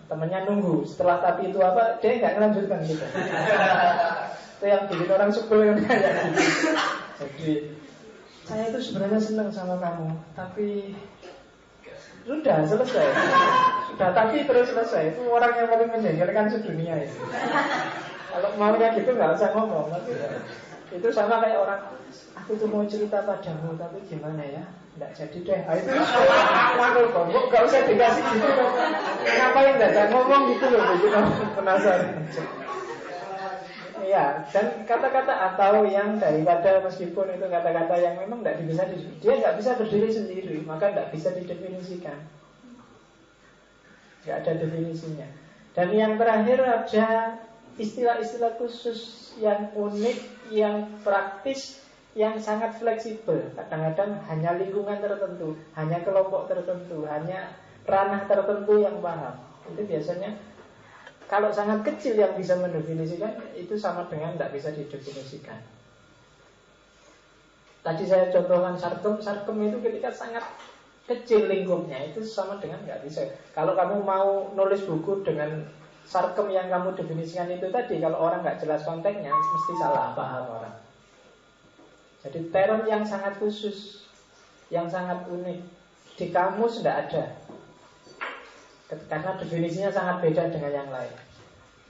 temannya nunggu. Setelah tapi itu apa, dia nggak melanjutkan gitu. Itu yang bikin orang sebel kayak gitu. Jadi saya itu sebenarnya senang sama kamu, tapi sudah selesai. Sudah tapi terus selesai. Itu orang yang paling menjengkelkan sedunia itu. Kalau maunya gitu nggak usah ngomong. Tapi itu sama kayak orang, aku tuh mau cerita padamu, tapi gimana ya? Nggak jadi deh. Nah, itu waduh kok nggak usah dikasih gitu. Ngapain nggak ngomong gitu loh? Begitu penasaran. Ya, dan kata-kata atau yang daripada, meskipun itu kata-kata yang memang tidak bisa, dia nggak bisa berdiri sendiri, maka nggak bisa didefinisikan. Nggak ada definisinya. Dan yang terakhir ada istilah-istilah khusus yang unik, yang praktis, yang sangat fleksibel. Kadang-kadang hanya lingkungan tertentu, hanya kelompok tertentu, hanya ranah tertentu yang paham. Itu biasanya kalau sangat kecil yang bisa mendefinisikan, itu sama dengan tidak bisa didefinisikan. Tadi saya contohkan sarkem itu ketika sangat kecil lingkupnya, itu sama dengan nggak bisa. Kalau kamu mau nulis buku dengan sarkem yang kamu definisikan itu tadi, kalau orang nggak jelas konteksnya, mesti salah paham orang. Jadi term yang sangat khusus, yang sangat unik, di kamus tidak ada, karena definisinya sangat beda dengan yang lain.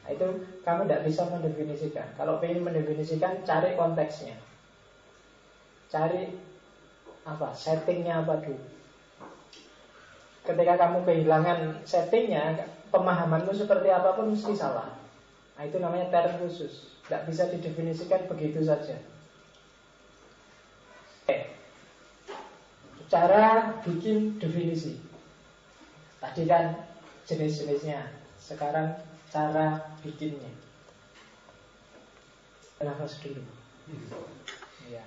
Nah, itu kamu tidak bisa mendefinisikan. Kalau ingin mendefinisikan, cari konteksnya, cari apa, settingnya apa dulu. Ketika kamu kehilangan settingnya, pemahamanmu seperti apapun mesti salah. Nah, itu namanya term khusus, tidak bisa didefinisikan begitu saja. Cara bikin definisi. Tadi kan jenis-jenisnya, sekarang cara bikinnya. Nafas dulu. Ya.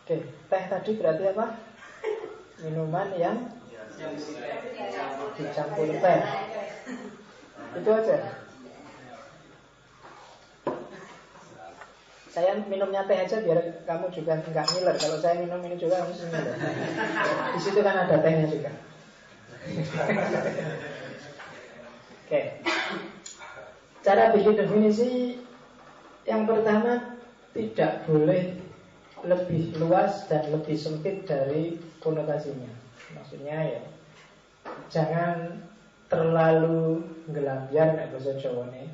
Oke, teh tadi berarti apa? Minuman yang dicampur teh. Itu aja. Saya minumnya teh aja biar kamu juga nggak ngiler. Kalau saya minum ini juga harus ngiler. Di situ kan ada tehnya juga. Oke. Cara bikin definisi yang pertama, tidak boleh lebih luas dan lebih sempit dari konotasinya. Maksudnya ya, jangan terlalu gelambiar nek basa Jawane,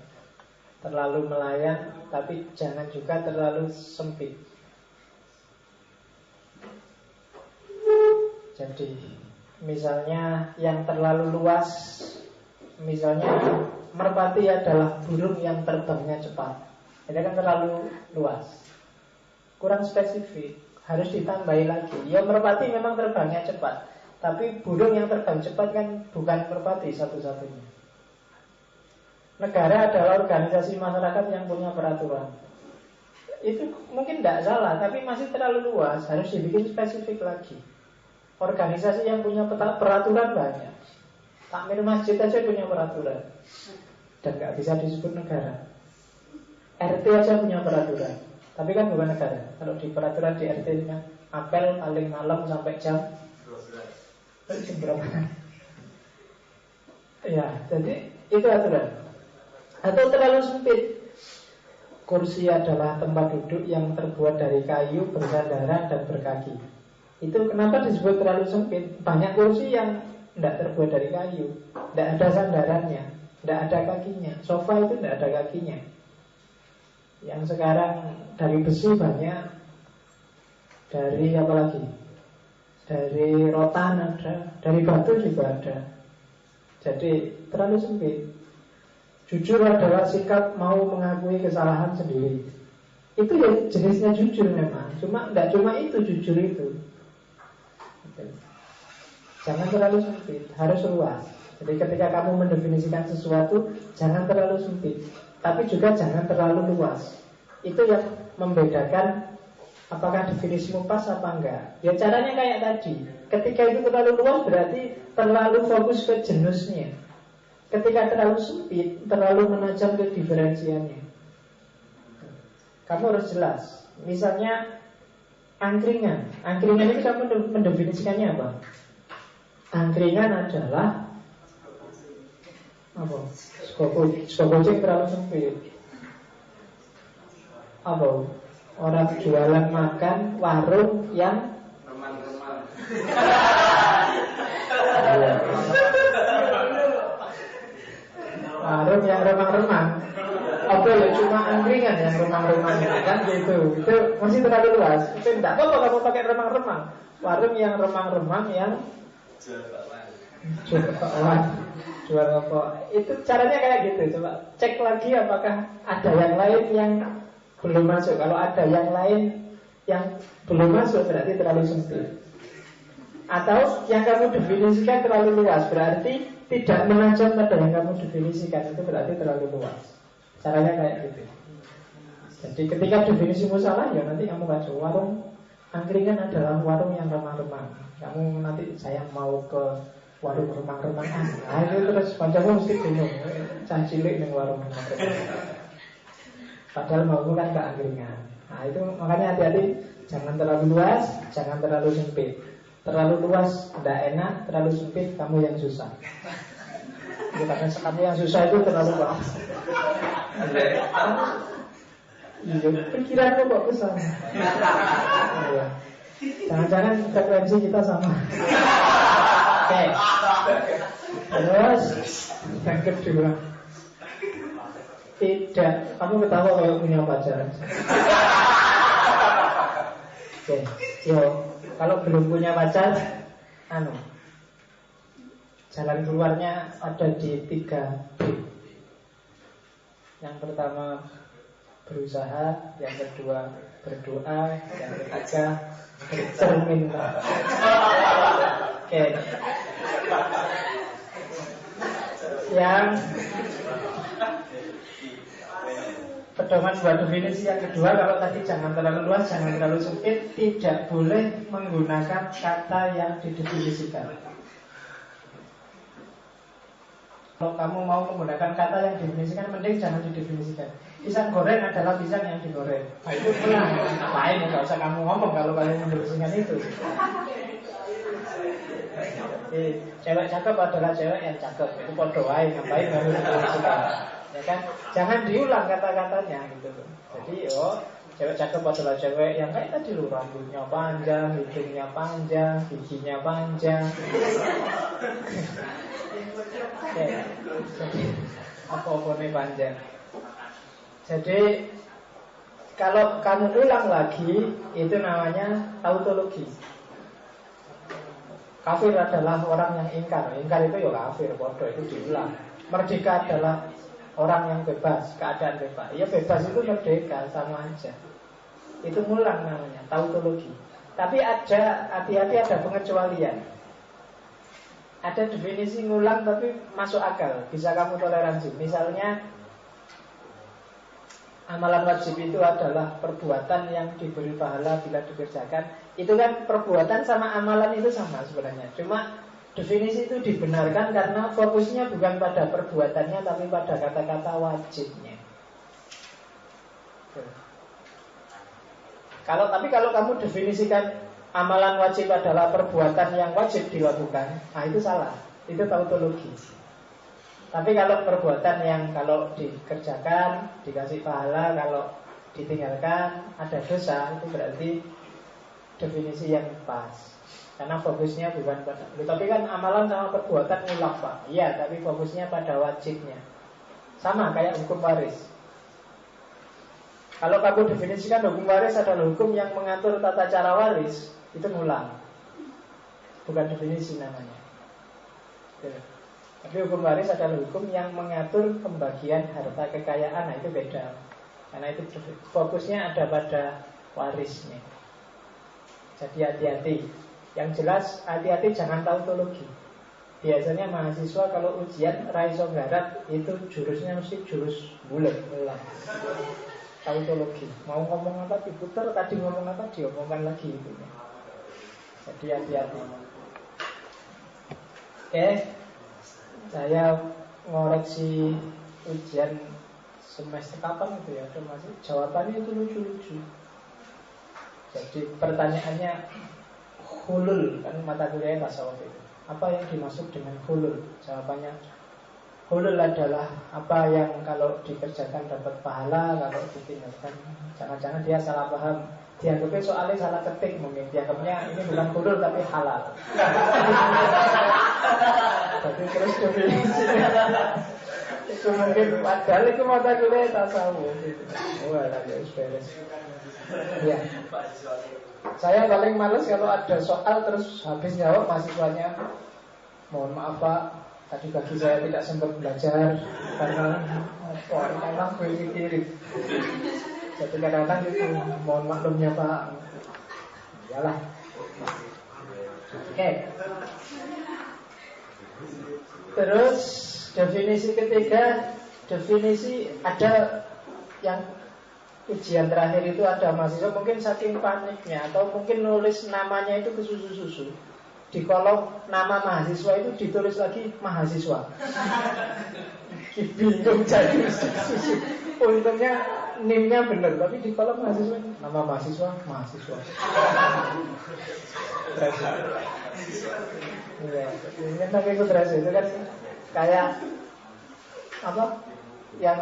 terlalu melayan, tapi jangan juga terlalu sempit. Jadi misalnya yang terlalu luas, misalnya merpati adalah burung yang terbangnya cepat, ini kan terlalu luas, kurang spesifik, harus ditambahi lagi. Ya merpati memang terbangnya cepat, tapi burung yang terbang cepat kan bukan merpati satu-satunya. Negara adalah organisasi masyarakat yang punya peraturan. Itu mungkin tidak salah, tapi masih terlalu luas, harus dibikin spesifik lagi. Organisasi yang punya peraturan banyak. Takmir masjid aja punya peraturan, dan nggak bisa disebut negara. RT aja punya peraturan, tapi kan bukan negara. Kalau di peraturan di RT kan apel paling malam sampai jam 12. Berapa? Ya, jadi itu aturan. Atau terlalu sempit. Kursi adalah tempat duduk yang terbuat dari kayu, bersandaran dan berkaki. Itu kenapa disebut terlalu sempit? Banyak kursi yang tidak terbuat dari kayu, tidak ada sandarannya, tidak ada kakinya. Sofa itu tidak ada kakinya. Yang sekarang dari besi banyak, dari apa lagi? Dari rotan ada, dari batu juga ada. Jadi terlalu sempit. Jujur adalah sikap mau mengakui kesalahan sendiri. Itu ya jenisnya jujur memang. Tidak cuma itu jujur itu. Jangan terlalu sempit, harus luas. Jadi ketika kamu mendefinisikan sesuatu, jangan terlalu sempit, tapi juga jangan terlalu luas. Itu yang membedakan apakah definisimu pas apa enggak. Ya caranya kayak tadi. Ketika itu terlalu luas berarti terlalu fokus ke jenisnya. Ketika terlalu sempit, terlalu menajam ke diferensiannya. Kamu harus jelas. Misalnya angkringan. Angkringan ini kamu mendefinisikannya apa? Angkringan adalah apa? Skogojek terlalu sempit. Apa? Orang jualan makan warung yang remang-remang. Warung yang remang-remang. Oke, ya cuma angkringan yang remang-remang kan gitu. Itu masih terlalu luas. Itu tidak apa-apa kamu pakai remang-remang. Warung yang remang-remang yang jual rokok. Itu caranya kayak gitu. Coba cek lagi apakah ada yang lain yang belum masuk. Kalau ada yang lain yang belum masuk berarti terlalu sempit. Atau yang kamu definisikan terlalu luas, berarti tidak menajam pada yang kamu definisikan, itu berarti terlalu luas. Caranya kayak gitu. Jadi ketika definisimu salah, ya nanti kamu kacau. Warung angkringan adalah warung yang remang-remang. Kamu nanti saya mau ke warung remang-remangan. Nah itu terus panjangmu mesti bingung. Cah cilik nih warung remang-remangan. Padahal mau kan ke angkringan. Nah itu makanya hati-hati. Jangan terlalu luas, jangan terlalu sempit. Terlalu luas tidak enak, terlalu sempit kamu yang susah. Karena kamu yang susah itu terlalu luas. Iya, pikiranmu kok kesana. Iya. Jangan-jangan frekuensi kita sama. Oke. Terus yang kedua, tidak. Kamu ketawa kalau punya pacar. Oke. Yo, kalau belum punya pacar, jalan keluarnya ada di 3 B. Yang pertama berusaha, yang kedua berdoa, yang ketiga bercermin. Oke. Yang pedoman buat definisi yang kedua, kalau tadi jangan terlalu luas, jangan terlalu sempit, tidak boleh menggunakan kata yang didefinisikan. Kalau kamu mau menggunakan kata yang didefinisikan, mending jangan didefinisikan. Pisang goreng adalah pisang yang digoreng. Nah, itu benar. Lain, nggak usah kamu ngomong kalau kamu mendefinisikan itu. Cewek cakep adalah cewek yang cakep. Itu podo wae, ngapain harus didefinisikan? Ya kan? Jangan diulang kata-katanya gitu. Jadi, cewek cakep adalah cewek yang kayak tadi lu, rambutnya panjang, hidungnya panjang, giginya panjang. Apa-apa panjang. Jadi kalau kamu ulang lagi, itu namanya tautologi. Kafir adalah orang yang ingkar. Ingkar itu ya kafir, bodoh, itu diulang. Merdeka adalah orang yang bebas, keadaan bebas. Ya bebas itu merdeka, sama aja. Itu ngulang namanya, tautologi. Tapi ada, hati-hati, ada pengecualian. Ada definisi ngulang tapi masuk akal, bisa kamu toleransi. Misalnya amalan wajib itu adalah perbuatan yang diberi pahala bila dikerjakan. Itu kan perbuatan sama amalan itu sama sebenarnya. Cuma definisi itu dibenarkan karena fokusnya bukan pada perbuatannya, tapi pada kata-kata wajibnya. Kalau kamu definisikan amalan wajib adalah perbuatan yang wajib dilakukan, nah itu salah. Itu tautologi. Tapi kalau perbuatan yang kalau dikerjakan dikasih pahala, kalau ditinggalkan ada dosa, itu berarti definisi yang pas. Karena fokusnya bukan pada. Tapi kan amalan sama perbuatan ngulang, Pak. Iya, tapi fokusnya pada wajibnya. Sama kayak hukum waris. Kalau kamu definisikan hukum waris adalah hukum yang mengatur tata cara waris, itu ngulang. Bukan definisi namanya. Tapi hukum waris adalah hukum yang mengatur pembagian harta kekayaan. Nah itu beda. Karena itu fokusnya ada pada warisnya. Jadi hati-hati. Yang jelas hati-hati jangan tautologi. Biasanya mahasiswa kalau ujian raiso garat itu jurusnya mesti jurus bulat ngulang. Tautologi. Mau ngomong apa diputar, tadi ngomong apa diomongkan lagi itu. Jadi hati-hati. Oke, saya ngoreksi ujian semester kapan itu ya, masih jawabannya itu lucu-lucu. Jadi pertanyaannya hulul, kan mata kuliah tasawuf itu. Apa yang dimaksud dengan hulul? Jawabannya hulul adalah apa yang kalau dikerjakan dapat pahala, kalau ditinggalkan jangan-jangan dia salah paham. Dianggapnya soalnya salah ketik mungkin. Dianggapnya ini bukan hulul tapi halal. Tapi terus definisinya itu mungkin padahal itu mata kuliah tasawuf gitu. Wah, ya beres. Ya. Saya paling males kalau ada soal terus habis jawab mahasiswanya, mohon maaf Pak, tadi pagi saya tidak sempat belajar karena memang berpikirin. Jadi kadang-kadang itu mohon maklumnya Pak. Iyalah. Oke. Terus definisi ketiga, Definisi ada yang ujian terakhir itu ada mahasiswa mungkin saking paniknya atau mungkin nulis namanya itu ke susu-susu. Di kolom nama mahasiswa itu ditulis lagi mahasiswa. Bingung jadi susu. Untungnya NIM-nya benar, tapi di kolom mahasiswa nama mahasiswa mahasiswa. Iya, ini tapi itu berhasil itu kan kayak apa? Yang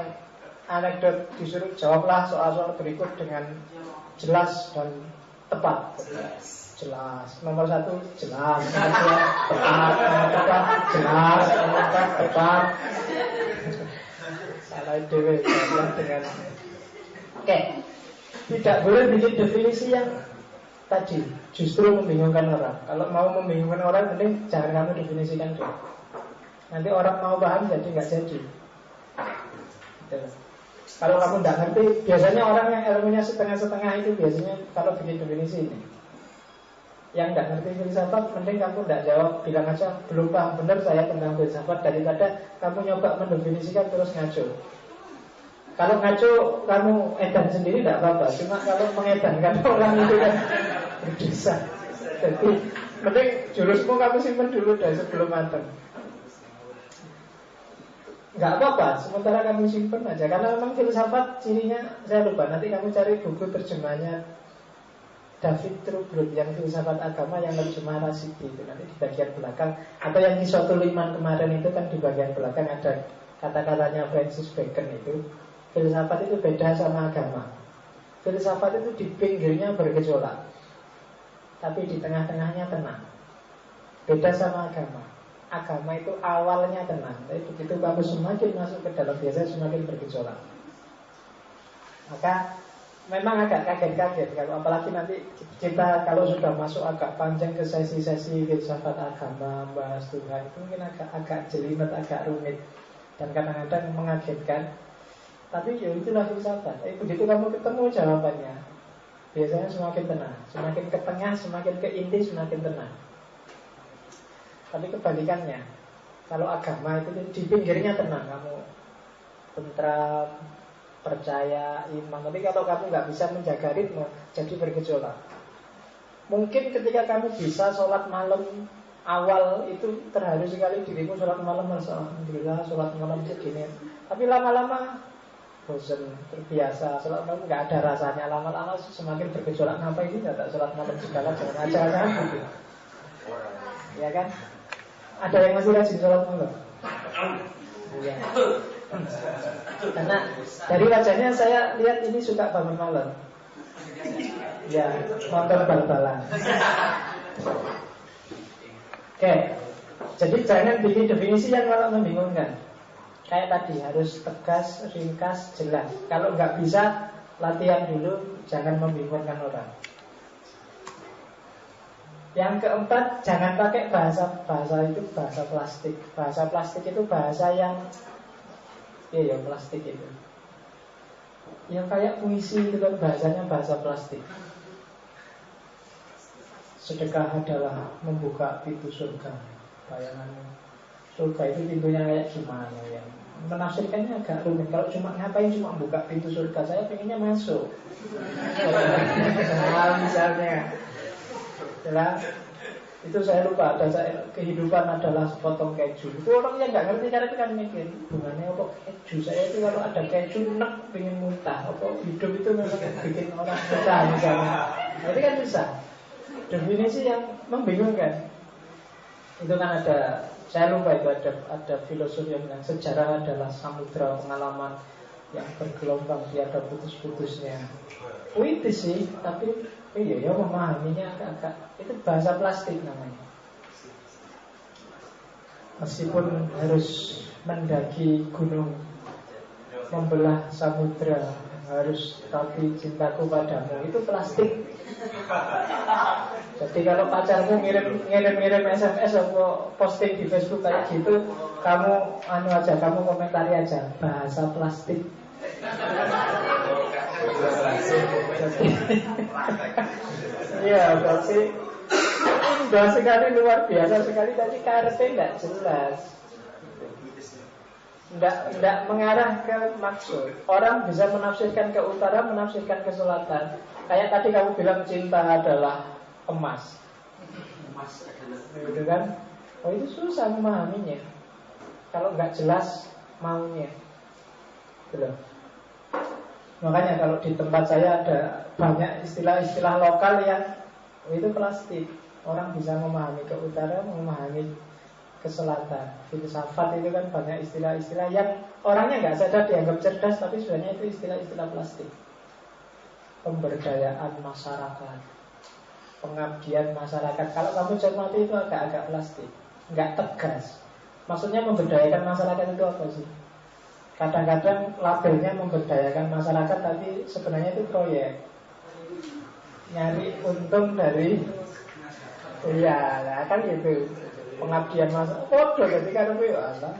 anekdot disuruh jawablah soal-soal berikut dengan jelas dan tepat. Jelas. Nomor 1 jelas. Nomor 2 tepat. Nomor 3 jelas. Nomor 4 tepat. Salah dewe dengan. Oke. Tidak boleh bikin definisi yang tadi justru membingungkan orang. Kalau mau membingungkan orang, mending jangan kamu definisikan dulu. Nanti orang mau paham jadi nggak jadi. Kalau kamu tidak ngerti, biasanya orang yang ilmunya setengah-setengah itu biasanya kalau bikin definisi ini. Yang tidak ngerti filsafat, mending kamu tidak jawab, bilang aja belum paham benar saya tentang filsafat, daripada kamu nyoba mendefinisikan terus ngaco. Kalau ngaco kamu edan sendiri tidak apa-apa, cuma kalau mengedankan orang itu kan berdosa. Jadi mending jurusmu kamu simpen dulu deh sebelum matang. Nggak apa-apa, sementara kamu simpen aja. Karena memang filsafat cirinya, saya lupa, nanti kamu cari buku terjemahnya David Trubrut yang filsafat agama yang terjemah Rasidi itu nanti di bagian belakang. Atau yang Kisotul Iman kemarin itu kan di bagian belakang ada kata-katanya Francis Bacon itu. Filsafat itu beda sama agama. Filsafat itu di pinggirnya bergejolak, tapi di tengah-tengahnya tenang. Beda sama agama. Agama itu awalnya tenang, tapi begitu kamu semakin masuk ke dalam biasa semakin bergejolak. Maka memang agak kaget-kaget kalau apalagi nanti kita kalau sudah masuk agak panjang ke sesi-sesi filsafat agama, bahas Tuhan itu mungkin agak jelimet, agak rumit dan kadang-kadang mengagetkan. Tapi ya itulah filsafat. Begitu kamu ketemu jawabannya, biasanya semakin tenang, semakin ke tengah, semakin ke inti, semakin tenang. Tapi kebalikannya, kalau agama itu di pinggirnya tenang, kamu tentram, percaya, iman. Tapi kalau kamu nggak bisa menjaga ritme, jadi bergejolak. Mungkin ketika kamu bisa sholat malam awal itu terharu sekali dirimu sholat malam, alhamdulillah sholat malam segini. Tapi lama-lama bosan, terbiasa sholat malam nggak ada rasanya. Lama-lama semakin bergejolak. Kenapa ini nggak sholat malam segala jangan aja gitu. Ya kan? Ada yang masih rajin sholat malam? Iya. Karena dari wajahnya saya lihat ini suka bangun malam. Ya, nonton bal-balan. Oke. Jadi jangan bikin definisi yang malah membingungkan. Kayak tadi harus tegas, ringkas, jelas. Kalau nggak bisa, latihan dulu, jangan membingungkan orang. Yang keempat, jangan pakai bahasa itu bahasa plastik. Bahasa plastik itu bahasa yang ya plastik itu. Yang kayak puisi itu kan bahasanya bahasa plastik. Sedekah adalah membuka pintu surga. Bayangannya surga itu pintunya kayak gimana ya? Menafsirkannya agak rumit. Kalau cuma ngapain cuma buka pintu surga, saya pengennya masuk. Nah, misalnya jelas itu saya lupa ada kehidupan adalah sepotong keju. Itu orang yang nggak ngerti cara itu kan mikir hubungannya apa keju. Saya itu kalau ada keju enak pengen muntah. Apa hidup itu memang bikin orang muntah misalnya. Nah, itu kan bisa definisi yang membingungkan. Itu kan ada, saya lupa itu ada filosof yang bilang sejarah adalah samudra pengalaman yang bergelombang tiada putus-putusnya. Puitis sih, tapi ya memahaminya agak-agak itu bahasa plastik namanya. Meskipun harus mendaki gunung, membelah samudra, harus tapi cintaku padamu, itu plastik. Jadi kalau pacarmu ngirim SMS atau posting di Facebook kayak gitu, kamu kamu komentari aja bahasa plastik. Iya, berarti indah sekali, luar biasa sekali. Tadi karpe tidak jelas. Tidak mengarah ke maksud. Orang bisa menafsirkan ke utara, menafsirkan ke selatan. Kayak tadi kamu bilang cinta adalah emas. Emas adalah Gitu kan? Oh, itu susah memahaminya kalau nggak jelas maunya. Belum. Makanya kalau di tempat saya ada banyak istilah-istilah lokal yang itu plastik. Orang bisa memahami ke utara, memahami ke selatan. Filsafat itu kan banyak istilah-istilah yang orangnya nggak sadar dianggap cerdas, tapi sebenarnya itu istilah-istilah plastik. Pemberdayaan masyarakat, pengabdian masyarakat. Kalau kamu cermati itu agak-agak plastik, nggak tegas. Maksudnya memberdayakan masyarakat itu apa sih? Kadang-kadang labelnya memberdayakan masyarakat, tapi sebenarnya itu proyek, nyari untung dari, iya, nah kan gitu. Pengabdian masyarakat, bodoh ketika kamu Allah,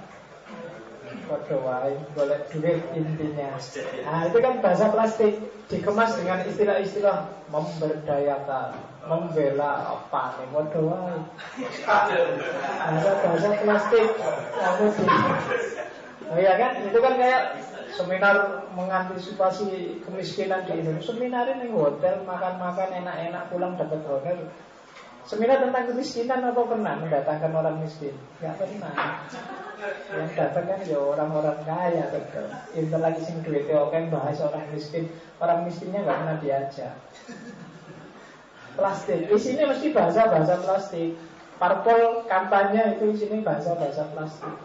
bodoh wae, golek duit intinya. Nah itu kan bahasa plastik, dikemas dengan istilah-istilah memberdayakan, membela apa nih, bodoh wae. Bahasa plastik, kamu di. Oh iya kan, itu kan kayak seminar mengantisipasi kemiskinan di Indonesia. Seminar ini hotel, makan-makan enak-enak, pulang dapat honor. Seminar tentang kemiskinan apa pernah mendatangkan orang miskin? Gak pernah. Yang datang kan ya orang-orang kaya, betul. Itu lagi sing duitnya oke, bahas orang miskin. Orang miskinnya gak pernah diajak. Plastik, di sini mesti bahasa-bahasa plastik. Parpol kampanye itu di sini bahasa-bahasa plastik.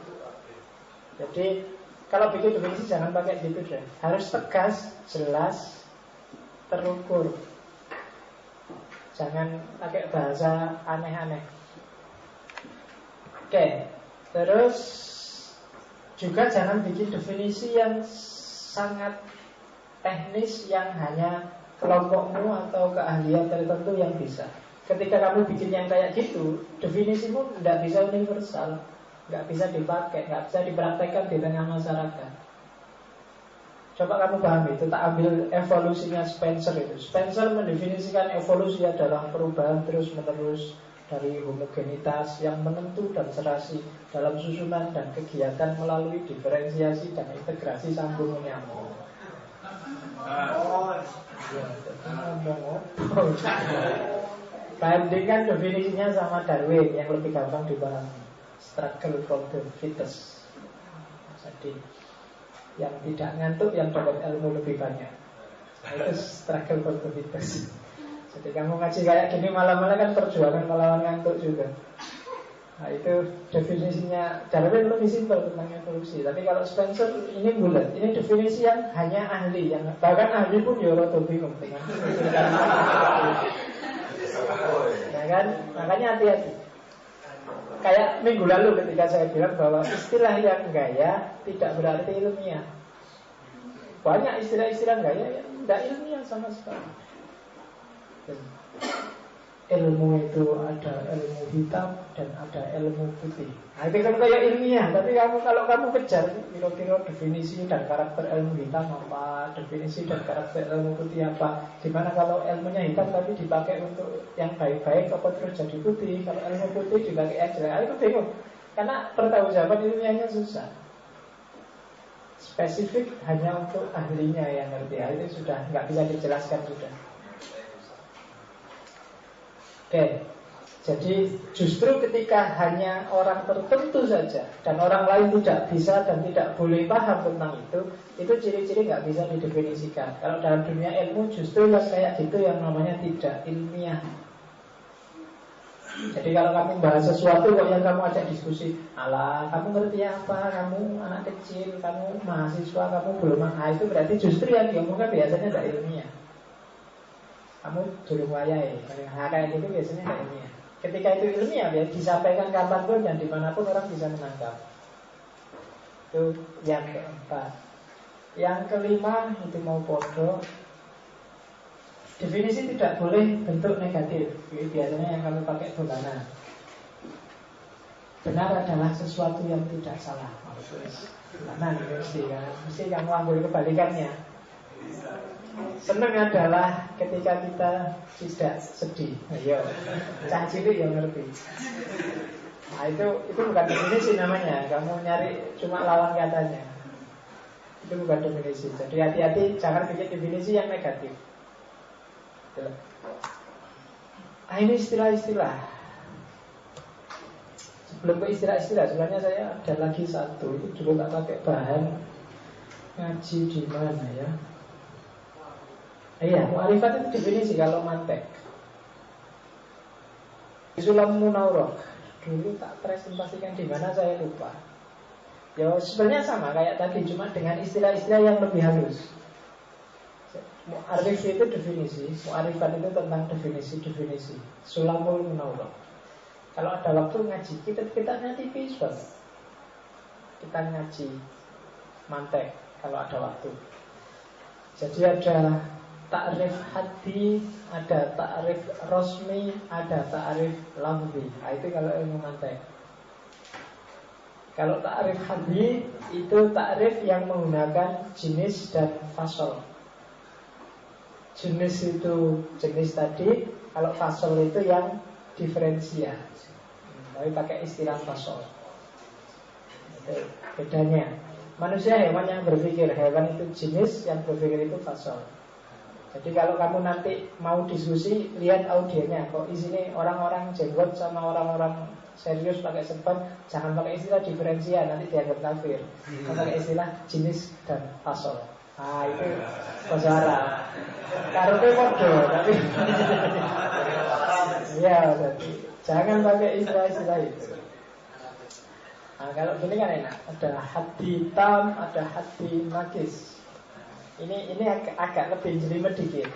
Jadi kalau bikin definisi jangan pakai gitu deh. Harus tegas, jelas, terukur. Jangan pakai bahasa aneh-aneh. Oke, terus juga jangan bikin definisi yang sangat teknis yang hanya kelompokmu atau keahlian tertentu yang bisa. Ketika kamu bikin yang kayak gitu, definisimu tidak bisa universal, nggak bisa dipakai, nggak bisa dipraktekkan di tengah masyarakat. Coba kamu pahami itu, tak ambil evolusinya Spencer itu. Spencer mendefinisikan evolusi adalah perubahan terus-menerus dari homogenitas yang menentu dan serasi dalam susunan dan kegiatan melalui diferensiasi dan integrasi sambung menyambung. Bandingkan definisinya sama Darwin yang lebih gampang dipahami. Struggle for the fittest. Jadi yang tidak ngantuk yang dapat ilmu lebih banyak. Itu struggle for the fittest. Jadi kamu ngaji kayak gini malam-malam kan perjuangan melawan ngantuk juga. Nah itu definisinya Darwin lebih simpel tentang evolusi. Tapi kalau Spencer ini bulat. Ini definisi yang hanya ahli, yang bahkan ahli pun ya rada bingung dengan ya kan? Makanya hati-hati. Kayak minggu lalu ketika saya bilang bahwa istilah yang gaya tidak berarti ilmiah. Banyak istilah-istilah gaya yang tidak ilmiah sama sekali. Ilmu itu ada ilmu hitam dan ada ilmu putih. Nah itu kan kayak ilmiah. Tapi kalau kamu kejar kira-kira definisi dan karakter ilmu hitam apa, definisi dan karakter ilmu putih apa, gimana kalau ilmunya hitam tapi dipakai untuk yang baik-baik apa terus jadi putih, kalau ilmu putih dipakai yang jelek, itu bingung. Karena pertanggungjawaban ilmiahnya susah. Spesifik hanya untuk ahlinya yang ngerti. Itu sudah nggak bisa dijelaskan sudah. Oke, jadi justru ketika hanya orang tertentu saja dan orang lain tidak bisa dan tidak boleh paham tentang itu ciri-ciri nggak bisa didefinisikan. Kalau dalam dunia ilmu justru yang kayak gitu yang namanya tidak ilmiah. Jadi kalau kamu bahas sesuatu kok yang kamu ajak diskusi, alah kamu ngerti apa, kamu anak kecil, kamu mahasiswa, kamu belum, nah itu berarti justru yang diomongkan biasanya tidak ilmiah. Kamu dulu wayai, kayak gitu biasanya tidak ilmiah. Ketika itu ilmiah, ya disampaikan kapanpun dan dimanapun orang bisa menangkap. Itu yang keempat. Yang kelima itu mau podo. Definisi tidak boleh bentuk negatif. Biasanya yang kami pakai dolanan. Benar adalah sesuatu yang tidak salah. Nah, mesti kamu ambil kebalikannya. Senang adalah ketika kita tidak sedih. Ayo, cah cilik yang ngerti. Nah itu bukan definisi namanya. Kamu nyari cuma lawan katanya. Itu bukan definisi. Jadi hati-hati jangan bikin definisi yang negatif. Ah, ini istilah-istilah. Sebelum ke istilah-istilah, sebenarnya saya ada lagi satu. Itu dulu tak pakai bahan ngaji di mana ya? Iya, mu'arifat itu definisi kalau mantek. Sulam Munawwarah. Dulu tak presentasikan di mana saya lupa. Ya sebenarnya sama kayak tadi, cuma dengan istilah-istilah yang lebih halus. Mu'arif itu definisi, mu'arifat itu tentang definisi-definisi. Sulamul Munawwarah. Kalau ada waktu ngaji, kita ngaji visual. Kita ngaji mantek kalau ada waktu. Jadi ada ta'rif haddi, ada ta'rif rosmi, ada ta'rif lafzi. Nah, itu kalau ilmu mantek. Kalau ta'rif haddi itu ta'rif yang menggunakan jenis dan fasol. Jenis itu jenis tadi, kalau fasol itu yang diferensial. Tapi pakai istilah fasol. Itu bedanya. Manusia hewan yang berpikir, hewan itu jenis, yang berpikir itu fasol. Jadi kalau kamu nanti mau diskusi, lihat audiennya. Kok di sini orang-orang jenggot sama orang-orang serius pakai serban, jangan pakai istilah diferensial, nanti dianggap kafir. Pakai istilah jenis dan fasol. Ah itu bahasa Arab. Karena bodoh, tapi ya, jadi jangan pakai istilah-istilah itu. Nah, kalau gini kan enak. Ada haddi tam, ada haddi nakis. Ini agak lebih jelimet dikit.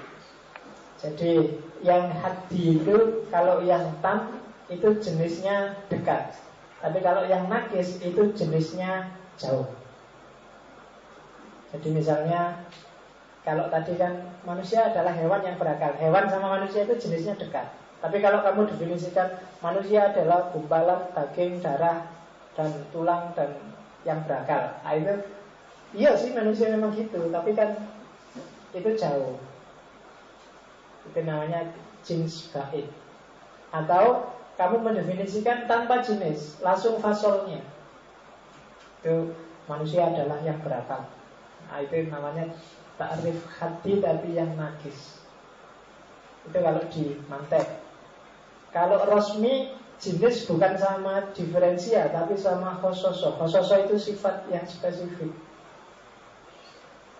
Jadi yang haddi itu, kalau yang tam itu jenisnya dekat. Tapi kalau yang nakis itu jenisnya jauh. Jadi misalnya kalau tadi kan manusia adalah hewan yang berakal. Hewan sama manusia itu jenisnya dekat. Tapi kalau kamu definisikan manusia adalah gumpalan daging, darah, dan tulang dan yang berakal, nah, itu iya sih manusia memang gitu. Tapi kan itu jauh. Itu namanya jins gaib. Atau kamu mendefinisikan tanpa jenis, langsung fasolnya. Itu manusia adalah yang berakal. Nah, itu namanya ta'rif haddi tapi yang nakis. Itu kalau di mantek. Kalau rosmi jenis bukan sama diferensial tapi sama khososo. Khososo itu sifat yang spesifik.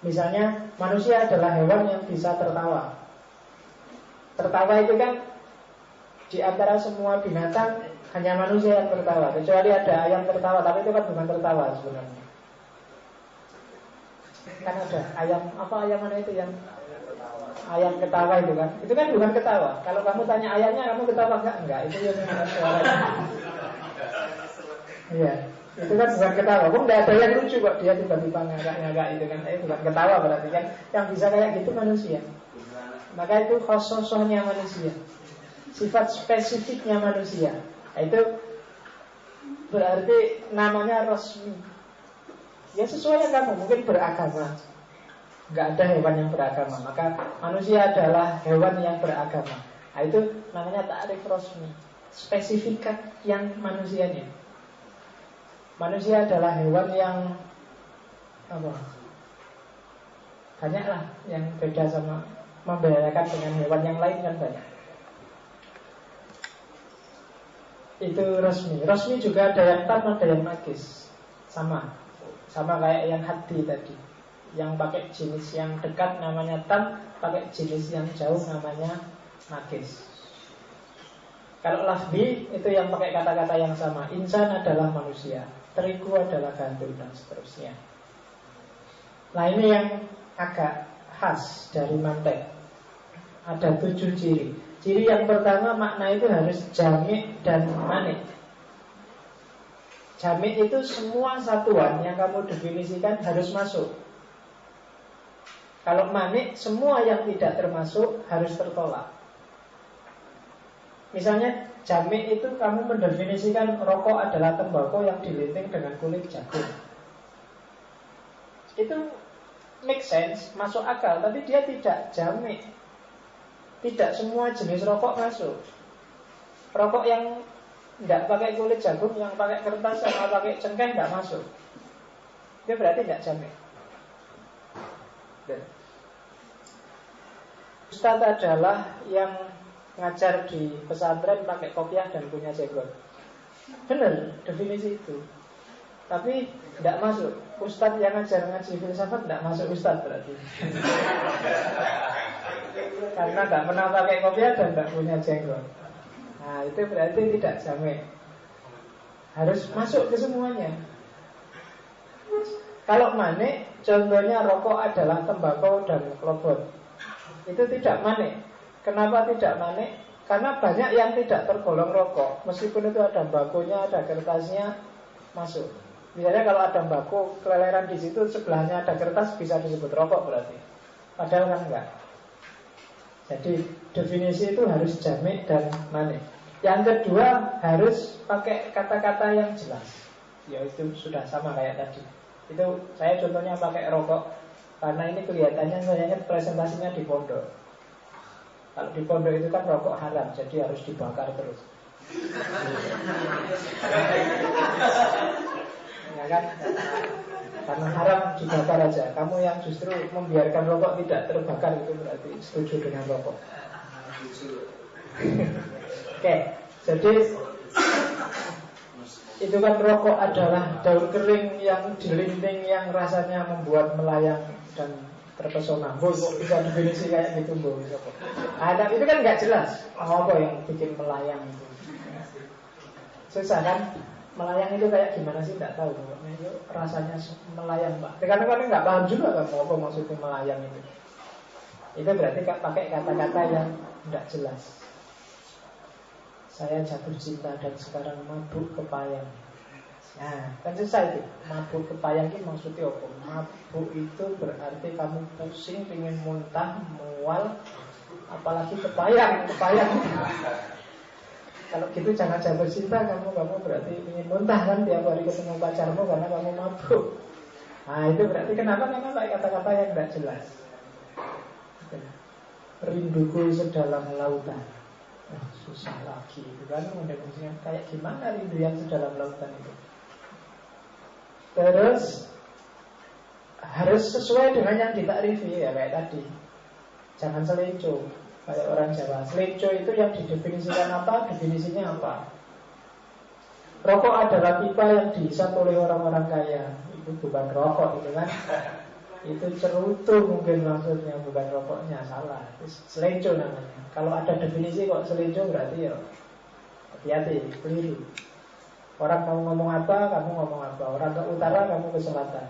Misalnya manusia adalah hewan yang bisa tertawa. Tertawa itu kan di antara semua binatang hanya manusia yang tertawa. Kecuali ada ayam tertawa, tapi itu kan bukan tertawa sebenarnya. Kan ada ayam, apa ayam mana itu yang ayam ketawa itu kan? Itu kan bukan ketawa. Kalau kamu tanya ayamnya, kamu ketawa enggak? Itu yang suaranya. Iya, itu kan bukan ketawa. Kok enggak ada yang lucu kok dia tiba-tiba ngagak-ngagak itu kan? Bukan ketawa berarti kan? Yang bisa kayak gitu manusia. Maka itu khososohnya manusia, sifat spesifiknya manusia. Nah, itu berarti namanya rosmi. Ya sesuai yang kamu mungkin beragama. Enggak ada hewan yang beragama, maka manusia adalah hewan yang beragama. Nah, itu namanya ta'rif rosmi, spesifikan yang manusianya. Manusia adalah hewan yang apa? Banyaklah yang beda sama, membedakan dengan hewan yang lain kan banyak. Itu rosmi. Rosmi juga ada yang tam, ada yang nakis. Sama kayak yang haddi tadi. Yang pakai jenis yang dekat namanya tam, pakai jenis yang jauh namanya nakis. Kalau lafzi itu yang pakai kata-kata yang sama. Insan adalah manusia, terigu adalah gandum, dan seterusnya. Nah ini yang agak khas dari mantek. Ada 7 ciri. Ciri yang pertama, makna itu harus jami' dan manik. Jami' itu semua satuan yang kamu definisikan harus masuk. Kalau manik, semua yang tidak termasuk harus tertolak. Misalnya jami' itu kamu mendefinisikan rokok adalah tembakau yang dilinting dengan kulit jagung. Itu make sense, masuk akal, tapi dia tidak jami'. Tidak semua jenis rokok masuk. Rokok yang nggak pakai kulit jagung, yang pakai kertas sama pakai cengkeh nggak masuk. Itu berarti nggak jamek. Ustadz adalah yang ngajar di pesantren pakai kopiah dan punya jenggot. Benar definisi itu. Tapi tidak masuk. Ustadz yang ngajar ngaji filsafat tidak masuk ustadz berarti. Karena tidak pernah pakai kopiah dan tidak punya jenggot. Nah itu berarti tidak jamek. Harus masuk ke semuanya. Kalau manik, contohnya rokok adalah tembakau dan klobot. Itu tidak manik. Kenapa tidak manik? Karena banyak yang tidak tergolong rokok. Meskipun itu ada bakunya, ada kertasnya, masuk. Misalnya kalau ada baku, keleleran di situ, sebelahnya ada kertas, bisa disebut rokok berarti. Padahal kan enggak. Jadi definisi itu harus jamek dan manik. Yang kedua harus pakai kata-kata yang jelas. Ya itu sudah sama kayak tadi. Itu saya contohnya pakai rokok karena ini kelihatannya saya presentasinya di pondok. Kalau di pondok itu kan rokok haram, jadi harus dibakar terus. Ya kan? Karena haram dibakar aja. Kamu yang justru membiarkan rokok tidak terbakar itu berarti setuju dengan rokok. Oke, jadi itu kan rokok adalah daun kering yang dilinting yang rasanya membuat melayang dan terpesona. Kok bisa definisi kayak gitu, Bu? Ada itu kan nggak jelas. Apa yang bikin melayang itu? Susah kan? Melayang itu kayak gimana sih? Nggak tahu. Itu rasanya melayang, Pak. Kadang-kadang nggak paham juga kan apa maksudnya melayang itu. Itu berarti pakai kata-kata yang nggak jelas. Saya jatuh cinta dan sekarang mabuk kepayang. Nah, kan susah itu. Mabuk kepayang itu maksudnya apa? Mabuk itu berarti kamu pusing, pengen muntah, mual, apalagi kepayang. Kalau gitu jangan jatuh cinta, kamu berarti ingin muntah kan tiap hari ketemu pacarmu karena kamu mabuk. Nah itu berarti kenapa? Karena pakai kata-kata yang tidak jelas. Rinduku sedalam lautan. Susah lagi itu kan, mendefinisikan kayak gimana rindu yang sedalam lautan itu. Terus harus sesuai dengan yang ditakrifi ya kayak tadi. Jangan selenco kayak orang Jawa. Selenco itu yang didefinisikan apa? Definisinya apa? Rokok adalah pipa yang dihisap oleh orang-orang kaya. Itu bukan rokok itu kan. Itu cerutu mungkin maksudnya, bukan rokoknya, salah. Selenco namanya. Kalau ada definisi kok selenco berarti ya hati-hati, keliru. Orang kamu ngomong apa, kamu ngomong apa. Orang ke utara, kamu ke selatan.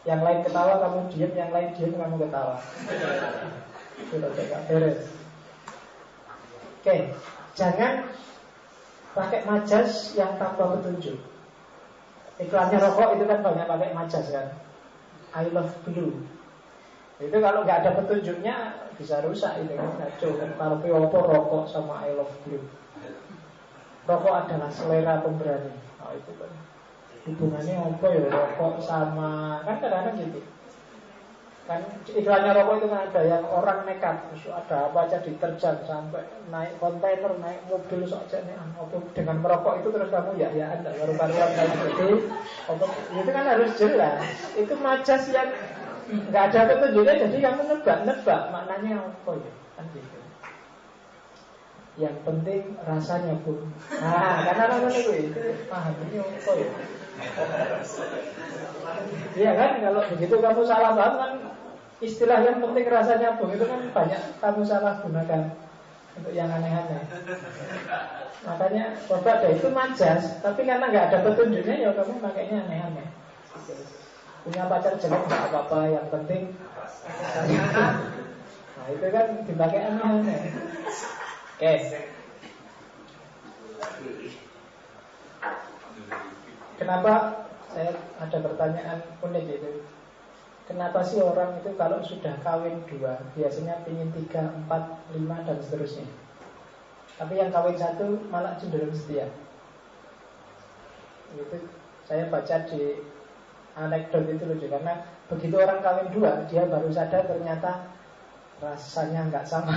Yang lain ketawa, kamu diam. Yang lain diam, kamu ketawa. Itu tidak beres. Oke, jangan pakai majas yang tanpa petunjuk. Iklannya rokok itu kan banyak pakai majas kan. I love blue. Itu kalau nggak ada petunjuknya bisa rusak itu kan. Kacau kan. Kalau apa rokok sama I love blue. Rokok adalah selera pemberani. Oh itu kan. Hubungannya apa ya rokok sama, kan kadang-kadang gitu. Kan iklannya rokok itu kan ada yang orang nekat, ada apa aja diterjang sampai naik kontainer, naik mobil saja nih. Apa dengan merokok itu terus kamu ya anda baru-baruan kayak gitu. Itu kan harus jelas. Itu majas yang nggak ada petunjuknya, jadi kamu nebak maknanya apa ya kan gitu. Yang penting rasanya pun. Nah, karena rasanya itu paham ini apa ya. Iya kan, kalau begitu kamu salah paham kan. Istilah yang penting rasanya pun itu kan banyak kamu salah gunakan untuk yang aneh-aneh. Makanya coba deh, itu majas. Tapi karena nggak ada petunjuknya ya kamu pakainya aneh-aneh. Punya pacar jelek nggak apa-apa, yang penting. Nah itu kan dipakai aneh-aneh. Oke. Kenapa saya ada pertanyaan unik itu? Kenapa sih orang itu kalau sudah kawin 2 biasanya pingin 3, 4, 5 dan seterusnya. Tapi yang kawin 1 malah cenderung setia. Itu saya baca di anekdot itu lucu. Karena begitu orang kawin 2 dia baru sadar ternyata rasanya nggak sama.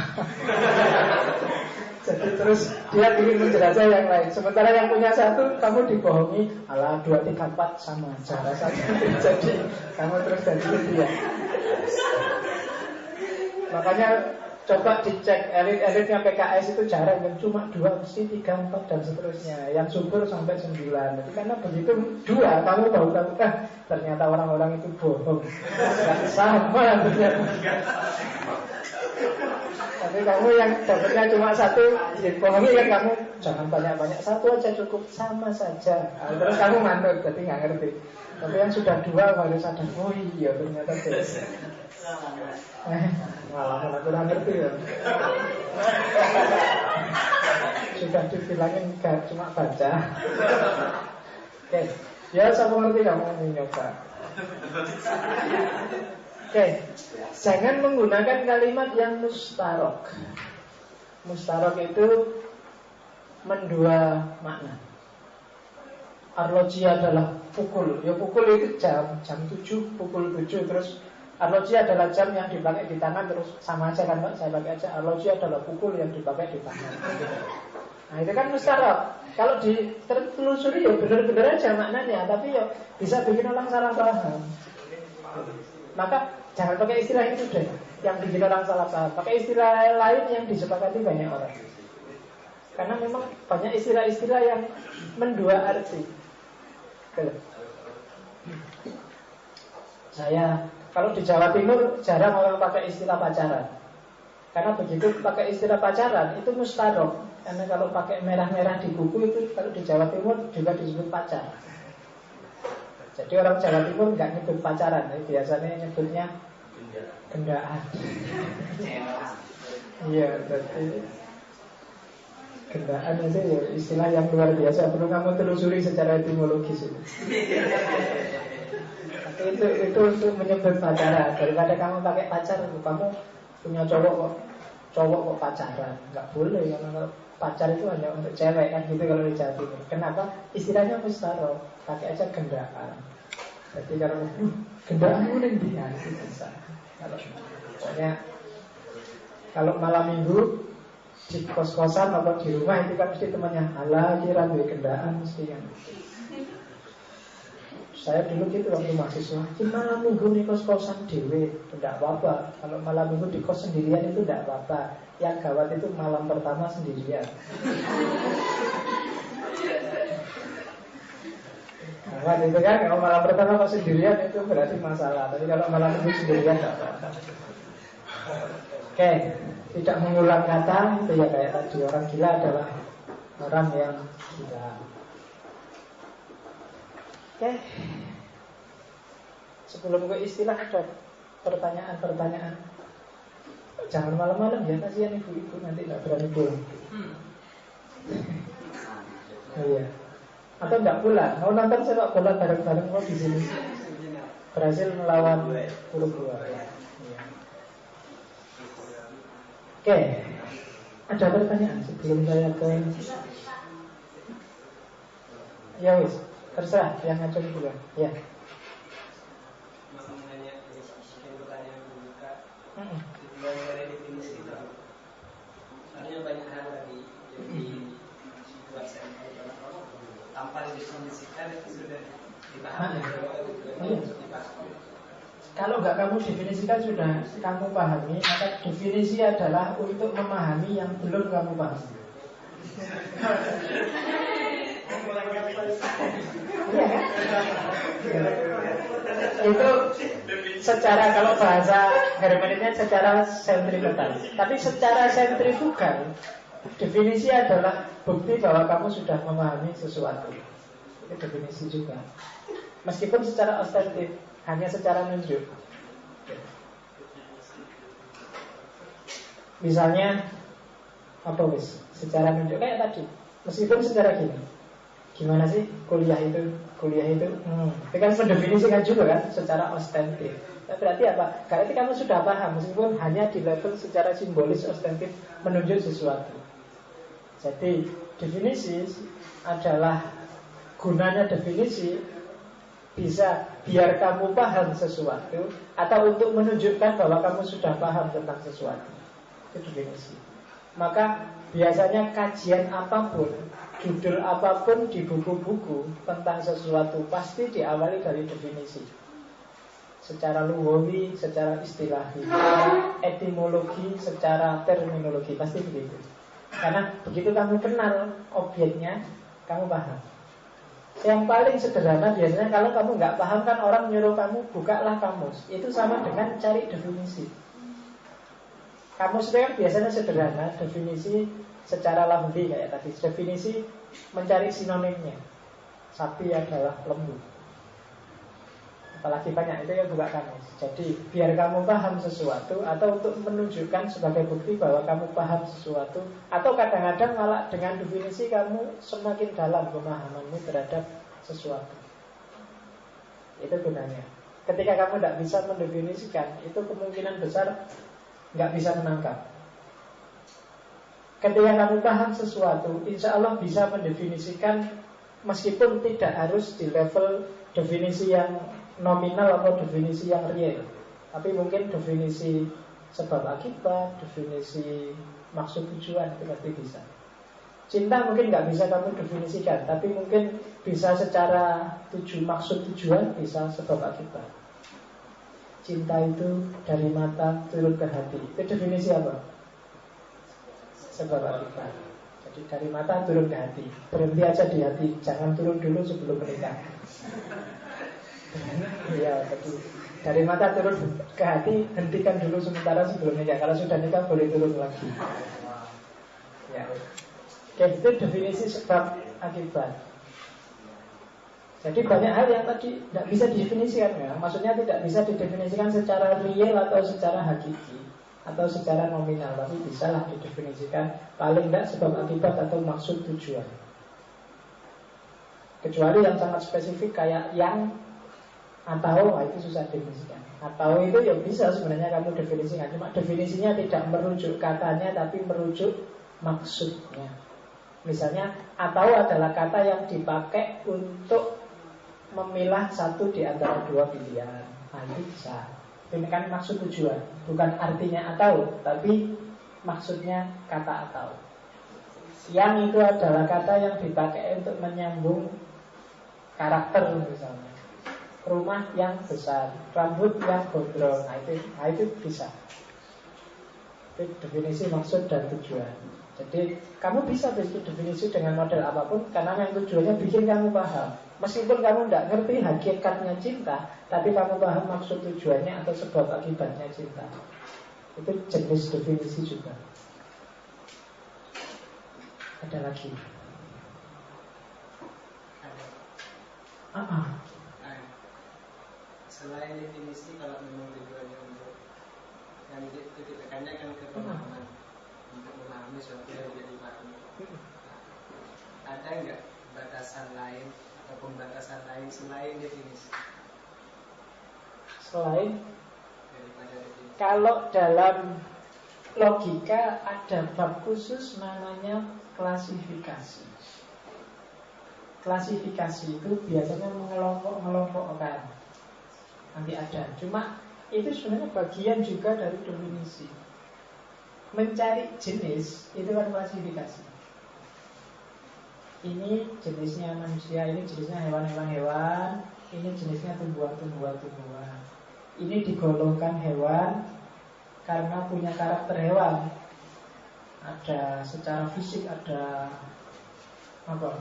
Jadi terus dia ingin menjelajah yang lain. Sementara yang punya satu, kamu dibohongi, alah 2, 3, 4 sama aja rasanya. Jadi kamu terus jadi dia. Makanya coba dicek elit-elitnya PKS itu jarang kan, cuma 2, mesti 3, 4 dan seterusnya. Yang subur sampai 9. Jadi karena begitu 2, kamu tahu ternyata orang-orang itu bohong. Gak sama ternyata. Tapi kamu yang dapatnya cuma 1, dibohongi kan kamu, jangan banyak-banyak, 1 aja cukup, sama saja. Nah, terus kamu manut, jadi nggak ngerti. Tapi yang sudah 2 baru sadar, oh iya ternyata beda. Malah kurang ngerti ya. Sudah dibilangin gak cuma baca. Oke, ya saya ngerti kamu ini nyoba. Oke, jangan menggunakan kalimat yang mustarok. Mustarok itu mendua makna. Arloji adalah pukul. Ya pukul itu jam 7, pukul 7. Terus arloji adalah jam yang dipakai di tangan. Terus sama aja kan Pak, saya pakai aja arloji adalah pukul yang dipakai di tangan. Nah itu kan mustarok. Kalau ditelusuri ya benar-benar aja maknanya. Tapi ya bisa bikin orang salah paham. Maka jangan pakai istilah itu deh, yang bikin orang salah paham. Pakai istilah lain yang disepakati banyak orang. Karena memang banyak istilah-istilah yang mendua arti. Saya kalau di Jawa Timur jarang orang pakai istilah pacaran. Karena begitu pakai istilah pacaran itu mustarok. Karena kalau pakai merah-merah di buku itu kalau di Jawa Timur juga disebut pacar. Jadi orang Jawa Timur nggak nyebut pacaran, biasanya nyebutnya gendaan. Iya, berarti gendaan itu ya istilah yang luar biasa. Perlu kamu telusuri secara etimologis itu. Tapi itu untuk menyebut pacaran. Daripada kamu pakai pacar, kamu punya cowok kok pacaran, nggak boleh. Karena pacar itu hanya untuk cewek kan gitu kalau di Jawa Timur. Kenapa? Istilahnya mustarok. Pakai aja gendaan. Jadi kalau gendaan kuning dia itu bisa. Pokoknya kalau malam minggu di kos-kosan atau di rumah itu kan mesti temannya alah kira duwe gendaan mesti yang. Saya dulu gitu waktu mahasiswa, malam minggu di kos-kosan dewe tidak apa-apa. Kalau malam minggu di kos sendirian itu tidak apa-apa. Yang gawat itu malam pertama sendirian. Nah, itu kan kalau malam pertama kok sendirian itu berarti masalah. Tapi kalau malam minggu sendirian tidak apa-apa. Oke, tidak mengulang kata itu ya kayak tadi, orang gila adalah orang yang gila. Oke. Sebelum ke istilah ada pertanyaan-pertanyaan. Jangan malam-malam ya, kasihan ibu-ibu nanti nggak berani pulang. Oh, iya. Atau nggak pulang, mau nonton sepak bola bareng-bareng kok di sini. Brasil melawan Uruguay. Ya. Oke, ada pertanyaan sebelum saya ke. Ya wis, terserah yang ngajak dulu. Ya. Dari definisi itu, soalnya banyak hal tadi jadi buat saya tanpa didefinisikan itu sudah dipahami. Kalau nggak kamu definisikan sudah kamu pahami, maka definisi adalah untuk memahami yang belum kamu pahami. Iya kan? Itu secara kalau bahasa hermeneutiknya secara sentrifugal. Tapi secara sentrifugal definisi adalah bukti bahwa kamu sudah memahami sesuatu. Itu definisi juga. Meskipun secara ostentif, hanya secara nunjuk. Misalnya apa wis? Secara nunjuk kayak tadi. Meskipun secara gini. Gimana sih kuliah itu? Itu kan mendefinisikan juga kan secara ostentif. Nah, berarti apa? Berarti kamu sudah paham meskipun hanya di level secara simbolis ostentif menunjuk sesuatu. Jadi definisi adalah gunanya definisi bisa biar kamu paham sesuatu, atau untuk menunjukkan bahwa kamu sudah paham tentang sesuatu. Itu definisi. Maka biasanya kajian apapun, judul apapun di buku-buku tentang sesuatu pasti diawali dari definisi. Secara lugawi, secara istilahi, secara etimologi, secara terminologi, pasti begitu. Karena begitu kamu kenal objeknya, kamu paham. Yang paling sederhana biasanya kalau kamu nggak paham kan orang nyuruh kamu bukalah kamus. Itu sama dengan cari definisi. Kamus itu kan biasanya sederhana, definisi secara lafzi kayak tadi. Definisi mencari sinonimnya. Sapi adalah lembu. Apalagi banyak, itu yang buka kamus. Jadi biar kamu paham sesuatu, atau untuk menunjukkan sebagai bukti bahwa kamu paham sesuatu, atau kadang-kadang malah dengan definisi kamu semakin dalam pemahamanmu terhadap sesuatu. Itu gunanya. Ketika kamu tidak bisa mendefinisikan, itu kemungkinan besar nggak bisa menangkap. Ketika kamu paham sesuatu, insya Allah bisa mendefinisikan, meskipun tidak harus di level definisi yang nominal atau definisi yang real, tapi mungkin definisi sebab akibat, definisi maksud tujuan, itu pasti bisa. Cinta mungkin nggak bisa kamu definisikan, tapi mungkin bisa secara maksud tujuan, bisa sebab akibat. Cinta itu dari mata turun ke hati. Itu definisi apa? Sebab akibat. Jadi dari mata turun ke hati. Berhenti aja di hati, jangan turun dulu sebelum menikah. Ya, jadi dari mata turun ke hati, hentikan dulu sementara sebelum nikah. Kalau sudah nikah boleh turun lagi. Ya. Oke, itu definisi sebab akibat. Jadi banyak hal yang tadi tidak bisa didefinisikan ya. Maksudnya tidak bisa didefinisikan secara real atau secara hakiki atau secara nominal, tapi bisalah didefinisikan paling tidak sebab akibat atau maksud tujuan. Kecuali yang sangat spesifik kayak yang atau, itu susah definisikan. Atau itu ya bisa sebenarnya kamu definisikan, cuma definisinya tidak merujuk katanya tapi merujuk maksudnya. Misalnya atau adalah kata yang dipakai untuk memilah satu di antara dua pilihan. Itu bisa. Ini kan maksud tujuan, bukan artinya atau, tapi maksudnya kata atau. Yang itu adalah kata yang dipakai untuk menyambung karakter misalnya. Rumah yang besar, rambut yang gondrong. Nah itu bisa. Itu definisi maksud dan tujuan. Jadi kamu bisa bikin definisi dengan model apapun, karena yang tujuannya bikin kamu paham. Meskipun kamu tidak ngerti hakikatnya cinta, tapi kamu paham maksud tujuannya atau sebab akibatnya cinta. Itu jenis definisi juga. Ada lagi? Selain definisi, kalau memang tujuannya untuk yang ditekannya kan ke pemahaman, untuk memahami sesuatu yang tidak dipahami, ada nggak batasan lain atau pembatasan lain selain definisi? Selain daripada definisi. Kalau dalam logika ada bab khusus namanya klasifikasi. Klasifikasi itu biasanya mengelompok-ngelompokkan. Nanti ada. Cuma itu sebenarnya bagian juga dari definisi. Mencari jenis itu kan klasifikasi. Ini jenisnya manusia, ini jenisnya hewan-hewan, ini jenisnya tumbuhan-tumbuhan. Ini digolongkan hewan karena punya karakter hewan. Ada secara fisik, ada apa?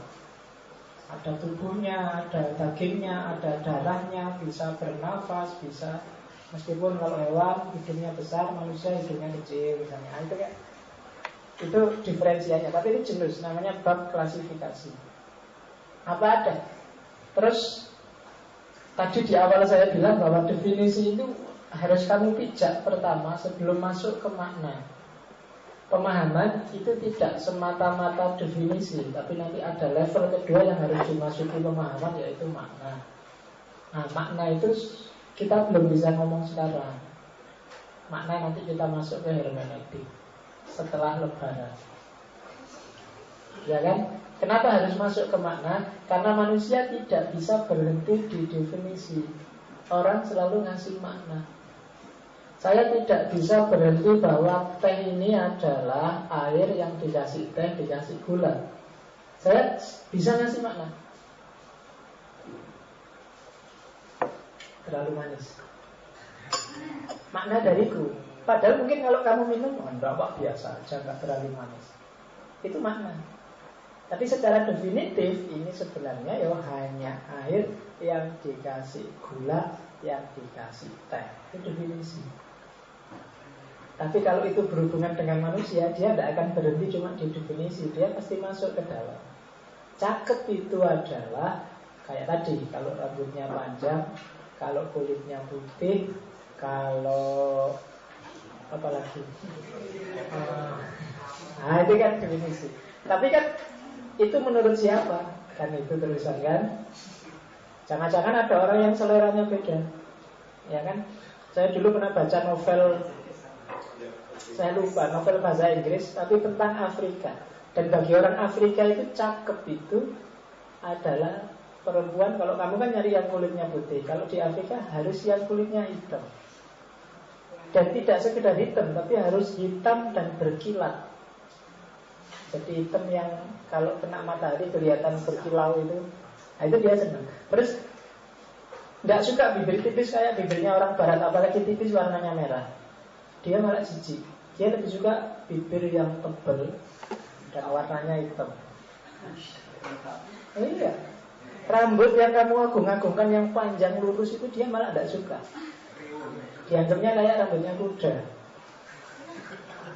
Ada tubuhnya, ada dagingnya, ada darahnya, bisa bernafas, bisa. Meskipun kalau hewan hidungnya besar, manusia hidungnya kecil misalnya. Itu diferensianya. Tapi itu jenis, namanya bab klasifikasi. Apa ada? Terus tadi di awal saya bilang bahwa definisi itu harus kamu pijak pertama sebelum masuk ke makna. Pemahaman itu tidak semata-mata definisi, tapi nanti ada level kedua yang harus dimasuki pemahaman, yaitu makna. Nah, makna itu kita belum bisa ngomong sekarang. Makna nanti kita masuk ke hermeneutik setelah lebaran, ya kan? Kenapa harus masuk ke makna? Karena manusia tidak bisa berhenti di definisi. Orang selalu ngasih makna. Saya tidak bisa berhenti bahwa teh ini adalah air yang dikasih teh, dikasih gula. Saya bisa ngasih makna. Terlalu manis. Makna dariku. Padahal mungkin kalau kamu minum, enggak pak, biasa aja, enggak terlalu manis. Itu makna. Tapi secara definitif ini sebenarnya ya hanya air yang dikasih gula, yang dikasih teh. Itu definisi. Tapi kalau itu berhubungan dengan manusia, dia tidak akan berhenti cuma di definisi. Dia pasti masuk ke dalam. Cakep itu adalah kayak tadi, kalau rambutnya panjang, kalau kulitnya putih, kalau apa lagi? Nah itu kan definisi. Tapi kan itu menurut siapa? Kan itu tulisan kan. Jangan-jangan ada orang yang seleranya beda. Ya kan? Saya dulu pernah baca novel, saya lupa, novel bahasa Inggris, tapi tentang Afrika. Dan bagi orang Afrika itu cakep itu adalah perempuan. Kalau kamu kan nyari yang kulitnya putih, kalau di Afrika harus yang kulitnya hitam. Dan tidak sekedar hitam, tapi harus hitam dan berkilat. Jadi hitam yang kalau kena matahari kelihatan berkilau itu. Nah itu dia senang. Terus tidak suka bibir tipis kayak bibirnya orang barat, apalagi tipis warnanya merah. Dia malah jijik. Dia lebih suka bibir yang tebal dan warnanya hitam. Iya. Rambut yang kamu agung-agungkan yang panjang lurus itu dia malah tidak suka. Dianggapnya kayak rambutnya kuda.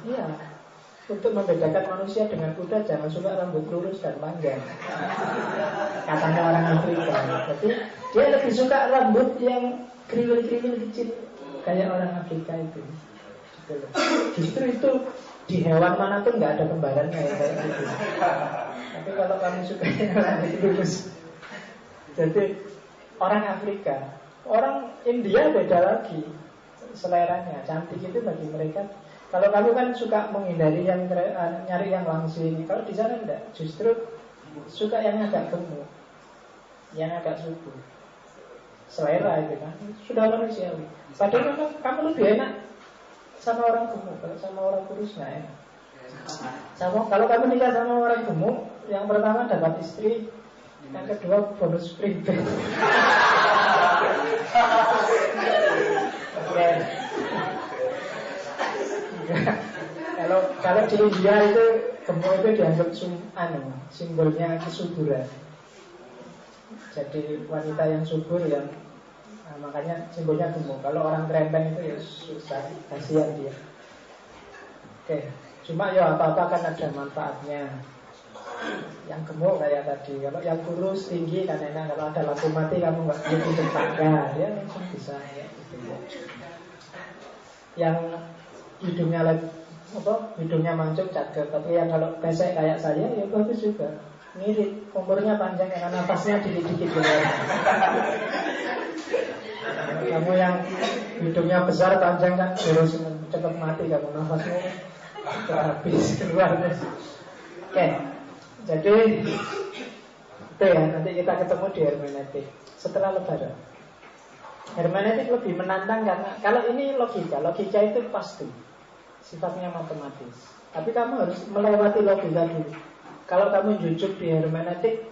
Iya. Untuk membedakan manusia dengan kuda, jangan suka rambut lurus dan panjang. Katanya orang Afrika. Jadi dia lebih suka rambut yang kriwil-kriwil kecil, kayak orang Afrika itu. Justru itu di hewan mana pun nggak ada kembarannya ya, kayak gitu. Tapi kalau kamu suka yang rambut lurus, jadi orang Afrika, orang India beda lagi seleranya. Cantik itu bagi mereka. Kalau kamu kan suka menghindari yang nyari yang langsing. Kalau di sana enggak, justru suka yang agak gemuk, yang agak subur. Selera itu kan sudah manusiawi. Padahal kamu lebih enak sama orang gemuk. Kalau sama orang kurus nggak enak. Kalau kamu nikah sama orang gemuk, yang pertama dapat istri, yang kedua bonus prepaid. Oke. Kalau di India itu gemuk itu dianggap simbolnya kesuburan. Jadi wanita yang subur yang makanya simbolnya gemuk. Kalau orang kerempeng itu ya susah, kasihan dia. Oke, cuma ya apa-apa kan ada manfaatnya. Yang gemuk kayak tadi, kalau yang kurus tinggi kan enak. Kalau ada lampu mati kamu nggak perlu tetangga, dia langsung bisa ya, gitu ya. Yang hidungnya hidungnya mancung cakep, tapi yang kalau pesek kayak saya ya bagus juga, mirip, umurnya panjang karena nafasnya dikit-dikit gitu. Kamu yang hidungnya besar panjang kan terus cepat mati kamu, nafasmu habis keluar. Oke, jadi itu ya, nanti kita ketemu di hermeneutik setelah lebaran. Hermeneutik lebih menantang karena kalau ini logika itu pasti sifatnya matematis. Tapi kamu harus melewati logika dulu. Kalau kamu jujur di hermeneutik,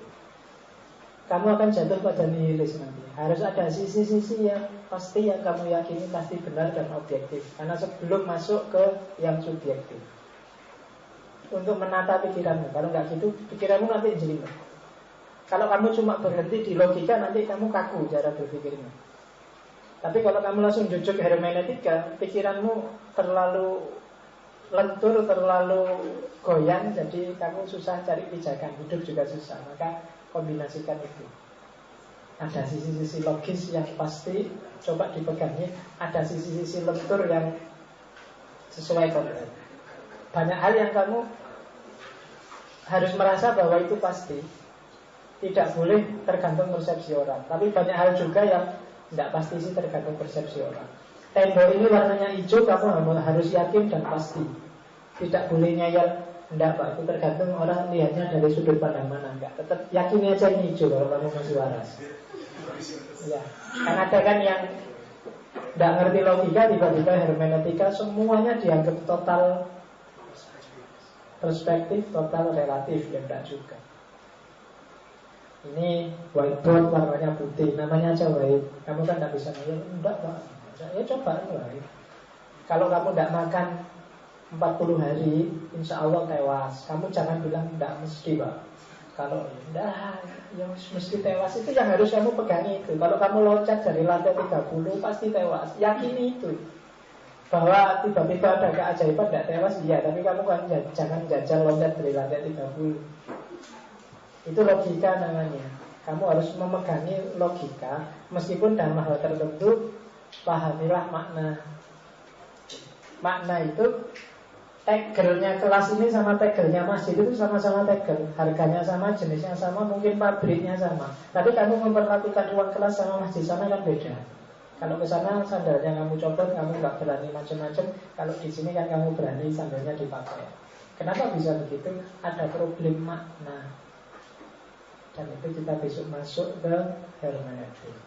kamu akan jatuh pada nihilis nanti. Harus ada sisi-sisi yang pasti, yang kamu yakini pasti benar dan objektif. Karena sebelum masuk ke yang subjektif, untuk menata pikiranmu. Kalau nggak gitu, pikiranmu nanti jelimet. Kalau kamu cuma berhenti di logika, nanti kamu kaku cara berpikirnya. Tapi kalau kamu langsung jujur ke hermeneutika, pikiranmu terlalu lentur, terlalu goyang, jadi kamu susah cari pijakan, hidup juga susah. Maka kombinasikan itu. Ada sisi-sisi logis yang pasti, coba dipegangnya. Ada sisi-sisi lentur yang sesuai konsep. Banyak hal yang kamu harus merasa bahwa itu pasti, tidak boleh tergantung persepsi orang. Tapi banyak hal juga yang tidak pasti sih, tergantung persepsi orang. Tembok ini warnanya hijau, kamu harus yakin dan pasti. Tidak boleh ngeyel, Enggak Pak, itu tergantung orang lihatnya dari sudut pandang mana. Enggak, tetap yakini aja ini hijau kalau kamu masih waras. Ya, kan ada kan yang enggak ngerti logika, tiba-tiba hermeneutika semuanya dianggap total perspektif, total relatif. Ya enggak juga. Ini whiteboard warnanya putih, namanya aja white. Kamu kan enggak bisa ngeliat, enggak Pak. Ya coba white. Kalau kamu enggak makan 40 hari, insya Allah tewas. Kamu jangan bilang tidak mesti Pak. Kalau tidak, yang mesti tewas itu yang harus kamu pegangi itu. Kalau kamu loncat dari lantai 30 pasti tewas. Yakini itu. Bahwa tiba-tiba ada keajaiban tidak tewas, iya. Tapi kamu kan jangan jajal loncat dari lantai 30. Itu logika namanya. Kamu harus memegangi logika. Meskipun dalam hal tertentu pahamilah makna. Makna itu tegelnya kelas ini sama tegelnya masjid itu sama-sama tegel. Harganya sama, jenisnya sama, mungkin pabriknya sama. Tapi kamu memperlakukan ruang kelas sama masjid sana kan beda. Kalau ke sana sandalnya kamu copot, kamu nggak berani macam-macam. Kalau di sini kan kamu berani sandalnya dipakai. Kenapa bisa begitu? Ada problem makna. Dan itu kita besok masuk ke hermeneutik.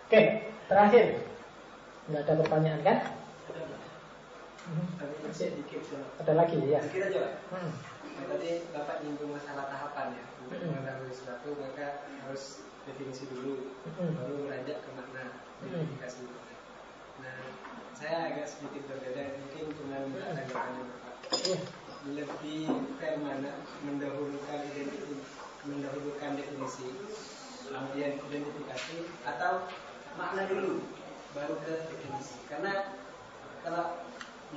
Oke, terakhir. Nggak ada pertanyaan kan? Masih dikit. Ada lagi ya? Dikit aja Pak. Tadi Bapak nyinggung masalah tahapan ya. Untuk mengetahui sesuatu maka harus definisi dulu, baru beranjak ke makna, identifikasi. Nah, saya agak sedikit berbeda, mungkin cuma minta tanggapannya Bapak. Lebih fair mana mendahulukan definisi, kemudian identifikasi, atau makna dulu baru ke definisi? Karena kalau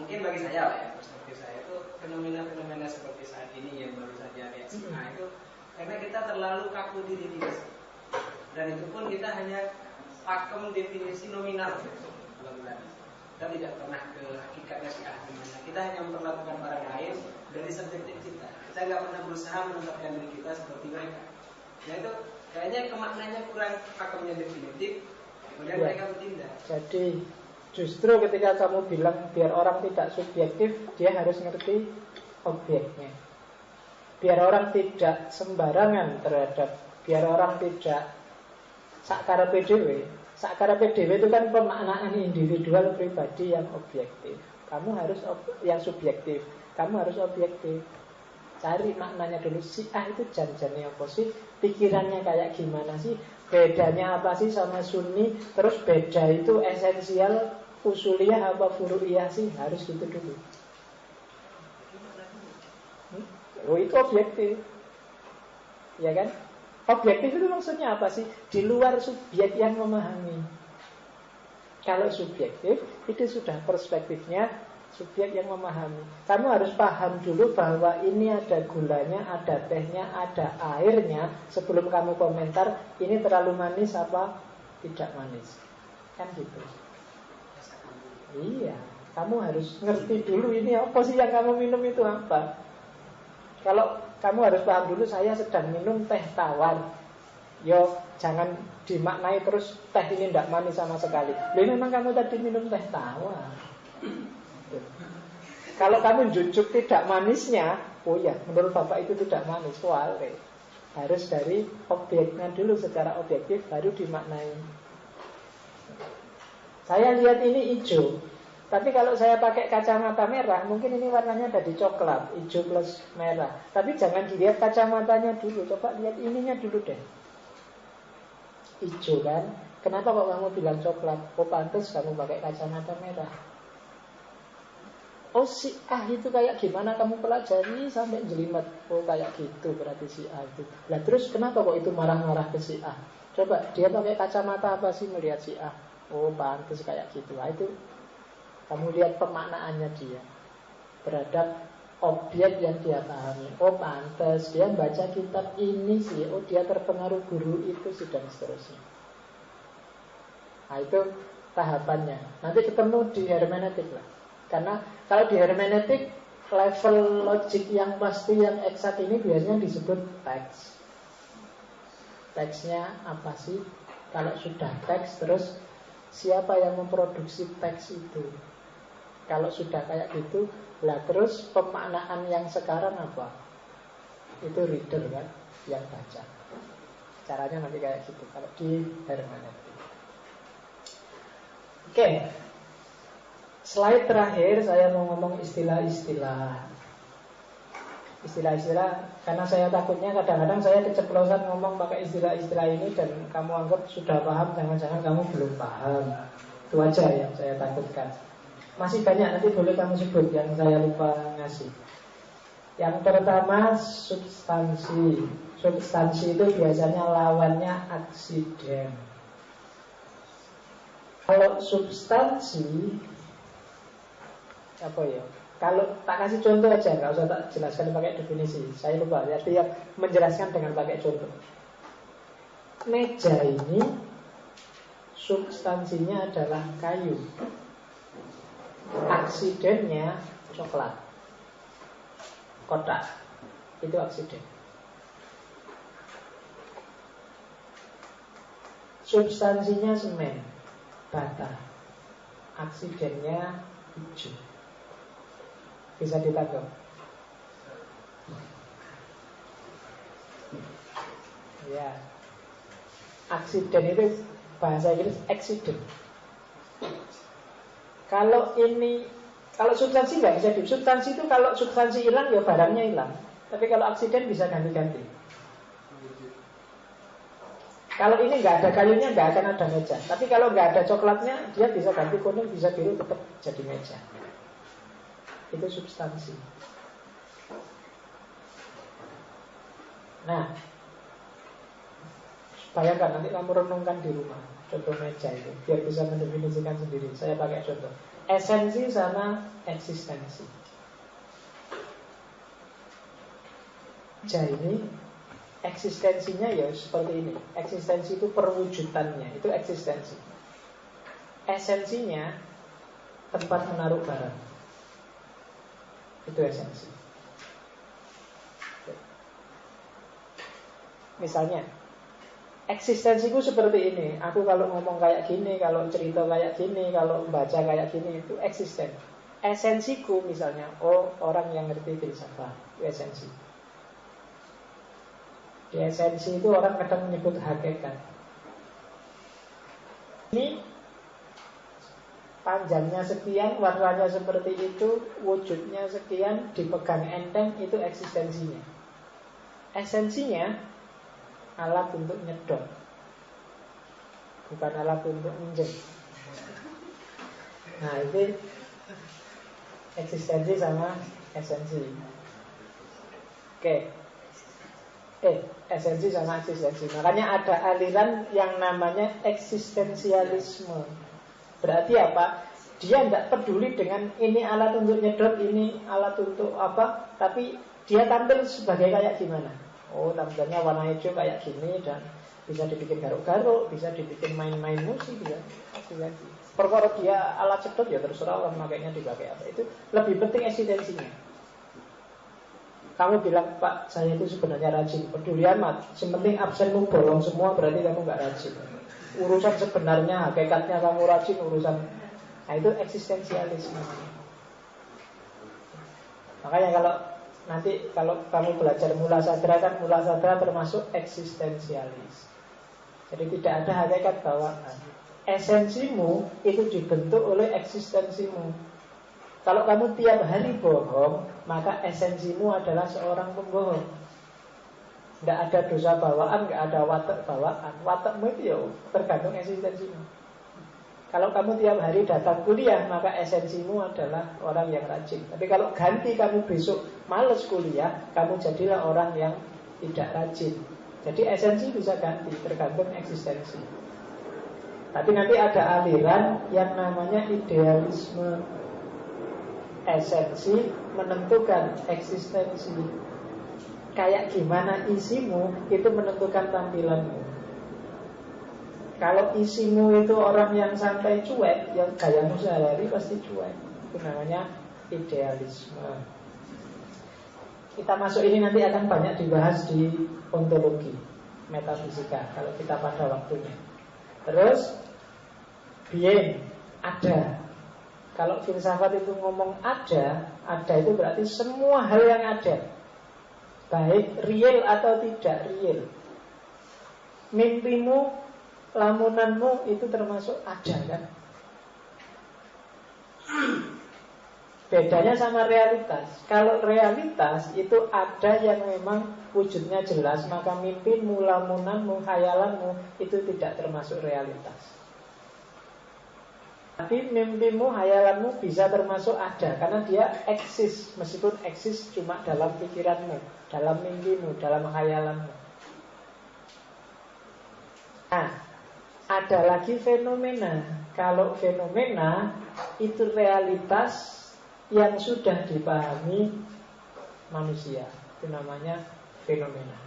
mungkin bagi saya lah ya, perspektif saya itu fenomena-fenomena seperti saat ini yang baru saja reaksi itu karena kita terlalu kaku di definisi, dan itu pun kita hanya pakem definisi nominal. Kita tidak pernah ke hakikatnya sebenarnya. Kita hanya memperlakukan orang lain dari subjektif kita. Kita nggak pernah berusaha menetapkan diri kita seperti mereka. Nah itu kayaknya kemaknanya kurang pakemnya definitif, kemudian mereka bertindak. Jadi justru ketika kamu bilang biar orang tidak subjektif, dia harus ngerti objeknya. Biar orang tidak sembarangan terhadap, biar orang tidak sakkarepe dhewe. Sakkarepe dhewe itu kan pemaknaan individual pribadi yang objektif. Kamu harus yang subjektif. Kamu harus objektif. Cari maknanya dulu. Si A itu janjinya apa sih? Pikirannya kayak gimana sih? Bedanya apa sih sama Sunni? Terus beda itu esensial usuliyah apa furu'iyah sih? Harus gitu dulu. Oh itu objektif. Ya kan? Objektif itu maksudnya apa sih? Di luar subjek yang memahami. Kalau subjektif itu sudah perspektifnya subjek yang memahami. Kamu harus paham dulu bahwa ini ada gulanya, ada tehnya, ada airnya. Sebelum kamu komentar ini terlalu manis apa tidak manis. Kan gitu. Iya, kamu harus ngerti dulu ini apa sih yang kamu minum itu apa. Kalau kamu harus paham dulu saya sedang minum teh tawar. Yo, jangan dimaknai terus teh ini tidak manis sama sekali. Memang kamu tadi minum teh tawar. Kalau kamu jujuk tidak manisnya, oh ya, menurut Bapak itu tidak manis. Wale. Harus dari objeknya dulu secara objektif baru dimaknai. Saya lihat ini hijau, tapi kalau saya pakai kacamata merah, mungkin ini warnanya ada di coklat, hijau plus merah. Tapi jangan dilihat kacamatanya dulu, coba lihat ininya dulu deh. Hijau kan? Kenapa kok kamu bilang coklat? Oh pantas kamu pakai kacamata merah. Oh si A itu kayak gimana kamu pelajari sampai jelimet. Oh kayak gitu berarti si A itu. Lah terus kenapa kok itu marah-marah ke si A? Coba dia pakai kacamata apa sih melihat si A? Oh pantas kayak gitu. Nah, itu kamu lihat pemaknaannya dia terhadap objek yang dia pahami. Oh pantas dia baca kitab ini sih. Oh dia terpengaruh guru itu sih dan seterusnya. Nah itu tahapannya. Nanti ketemu di hermeneutik lah. Karena kalau di hermeneutik level logik yang pasti yang eksak ini biasanya disebut teks. Teksnya apa sih? Kalau sudah teks terus siapa yang memproduksi teks itu? Kalau sudah kayak gitu, lah terus pemaknaan yang sekarang apa? Itu reader kan, yang baca. Caranya nanti kayak gitu kalau di hermeneutik. Oke. Slide terakhir saya mau ngomong istilah-istilah. Istilah-istilah, karena saya takutnya kadang-kadang saya keceplosan ngomong pakai istilah-istilah ini dan kamu anggap sudah paham, jangan-jangan kamu belum paham. Itu aja yang saya takutkan. Masih banyak, nanti boleh kamu sebut yang saya lupa ngasih. Yang pertama, substansi. Substansi itu biasanya lawannya aksiden. Kalau substansi, apa ya? Kalau tak kasih contoh aja, nggak usah tak jelaskan pakai definisi. Saya lupa, jadi yang menjelaskan dengan pakai contoh. Meja ini substansinya adalah kayu. Aksidennya coklat, kotak. Itu aksiden. Substansinya semen, bata. Aksidennya hijau. Bisa ditangkap? Ya. Aksiden itu bahasa Inggris accident. Kalau substansi nggak bisa substansi itu kalau substansi hilang ya barangnya hilang. Tapi kalau aksiden bisa ganti-ganti. Kalau ini nggak ada kayunya nggak akan ada meja. Tapi kalau nggak ada coklatnya dia bisa ganti kuning, bisa biru, tetap jadi meja. Itu substansi. Nah, bayangkan nanti kamu renungkan di rumah contoh meja itu, biar bisa mendefinisikan sendiri. Saya pakai contoh esensi sama eksistensi. Meja ini eksistensinya ya seperti ini. Eksistensi itu perwujudannya, itu eksistensi. Esensinya tempat menaruh barang. Itu esensi. Misalnya, eksistensiku seperti ini. Aku kalau ngomong kayak gini, kalau cerita kayak gini, kalau membaca kayak gini, itu eksisten. Esensiku misalnya, orang yang ngerti filsafat, itu esensi. Di esensi itu orang kadang menyebut hakikat. Ini panjangnya sekian, warnanya seperti itu, wujudnya sekian, dipegang enteng, itu eksistensinya. Esensinya alat untuk nyedot, bukan alat untuk minjem. Nah itu eksistensi sama esensi. Oke. Esensi sama eksistensi. Makanya ada aliran yang namanya eksistensialisme. Berarti apa? Dia tidak peduli dengan ini alat untuk nyedot, ini alat untuk apa, tapi dia tampil sebagai kayak gimana. Tampilannya warna hijau kayak gini dan bisa dibikin garuk-garuk, bisa dibikin main-main musik, bisa ganti. Perkara dia alat sedot ya terserah orang makainya dipakai apa. Itu lebih penting eksistensinya. Kamu bilang, Pak, saya itu sebenarnya rajin. Peduli amat. Sementing absenmu bolong semua berarti kamu nggak rajin. Urusan sebenarnya, hakikatnya kamu rajin urusan. Nah itu eksistensialisme. Makanya kalau kamu belajar mula sadra kan mula sadra termasuk eksistensialis. Jadi tidak ada hakikat bawaan. Esensimu itu dibentuk oleh eksistensimu. Kalau kamu tiap hari bohong, maka esensimu adalah seorang pembohong. Tidak ada dosa bawaan, tidak ada watak bawaan. Watakmu itu ya tergantung eksistensimu. Kalau kamu tiap hari datang kuliah, maka esensimu adalah orang yang rajin. Tapi kalau ganti kamu besok malas kuliah, kamu jadilah orang yang tidak rajin. Jadi esensi bisa ganti, tergantung eksistensi. Tapi nanti ada aliran yang namanya idealisme. Esensi menentukan eksistensi. Kayak gimana isimu, itu menentukan tampilanmu. Kalau isimu itu orang yang santai cuek, yang gayamu sehari-hari pasti cuek. Itu namanya idealisme. Kita masuk ini nanti akan banyak dibahas di ontologi, metafisika, kalau kita pada waktunya. Terus being, ada. Kalau filsafat itu ngomong ada itu berarti semua hal yang ada, baik real atau tidak real. Mimpimu, lamunanmu itu termasuk ada kan? Bedanya sama realitas. Kalau realitas itu ada yang memang wujudnya jelas, maka mimpimu, lamunanmu, khayalanmu itu tidak termasuk realitas. Tapi mimpimu, hayalanmu bisa termasuk ada, karena dia eksis, meskipun eksis cuma dalam pikiranmu, dalam mimpimu, dalam hayalanmu. Nah, ada lagi fenomena. Kalau fenomena itu realitas yang sudah dipahami manusia, itu namanya fenomena.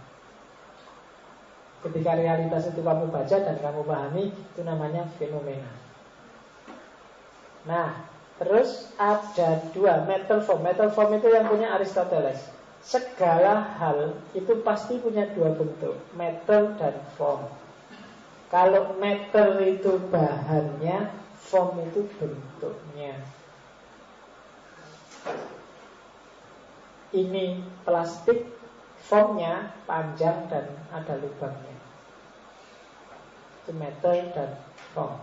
Ketika realitas itu kamu baca dan kamu pahami, itu namanya fenomena. Nah, terus ada dua, metal form. Metal form itu yang punya Aristoteles. Segala hal itu pasti punya dua bentuk, metal dan form. Kalau metal itu bahannya, form itu bentuknya. Ini plastik, formnya panjang dan ada lubangnya. Itu metal dan form.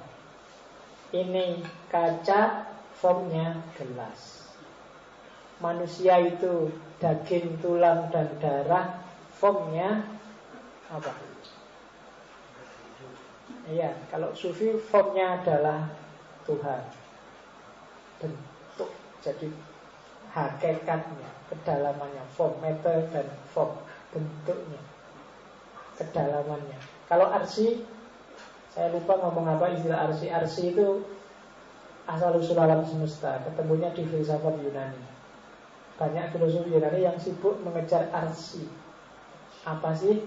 Ini kaca, formnya gelas. Manusia itu daging, tulang, dan darah, formnya apa? Iya, kalau sufi formnya adalah Tuhan. Bentuk, jadi hakikatnya, kedalamannya, form, metal dan form, bentuknya, kedalamannya. Kalau arsi, saya lupa ngomong apa istilah arsi. Arsi itu asal-usul alam semesta, ketemunya di filsafat Yunani. Banyak filosof Yunani yang sibuk mengejar arsi. Apa sih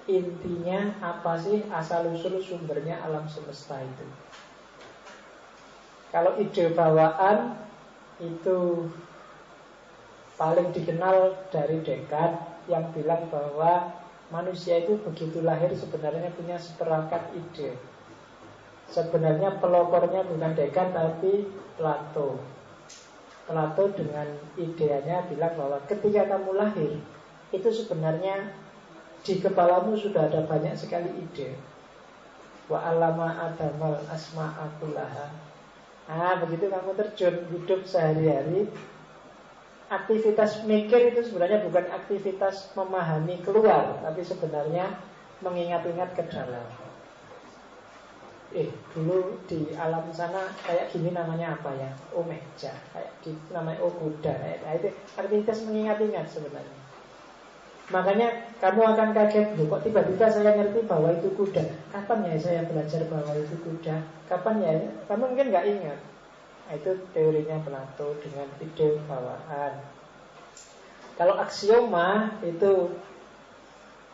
intinya, apa sih asal-usul sumbernya alam semesta itu. Kalau ide bawaan itu paling dikenal dari Descartes yang bilang bahwa manusia itu begitu lahir sebenarnya punya seperangkat ide. Sebenarnya pelopornya bukan Descartes tapi Plato. Plato dengan ideanya bilang bahwa ketika kamu lahir, itu sebenarnya di kepalamu sudah ada banyak sekali ide. Wa alama adamal asma'a kullaha. Nah, begitu kamu terjun hidup sehari-hari, aktivitas mikir itu sebenarnya bukan aktivitas memahami keluar, tapi sebenarnya mengingat-ingat ke dalam. Dulu di alam sana kayak gini namanya apa ya? Oh meja, kayak gitu namanya oh kuda. Nah, itu aktivitas mengingat-ingat sebenarnya. Makanya kamu akan kaget, loh kok tiba-tiba saya ngerti bahwa itu kuda. Kapan ya saya belajar bahwa itu kuda? Kapan ya? Kamu mungkin nggak ingat. Nah, itu teorinya Plato dengan ide bawaan. Kalau aksioma itu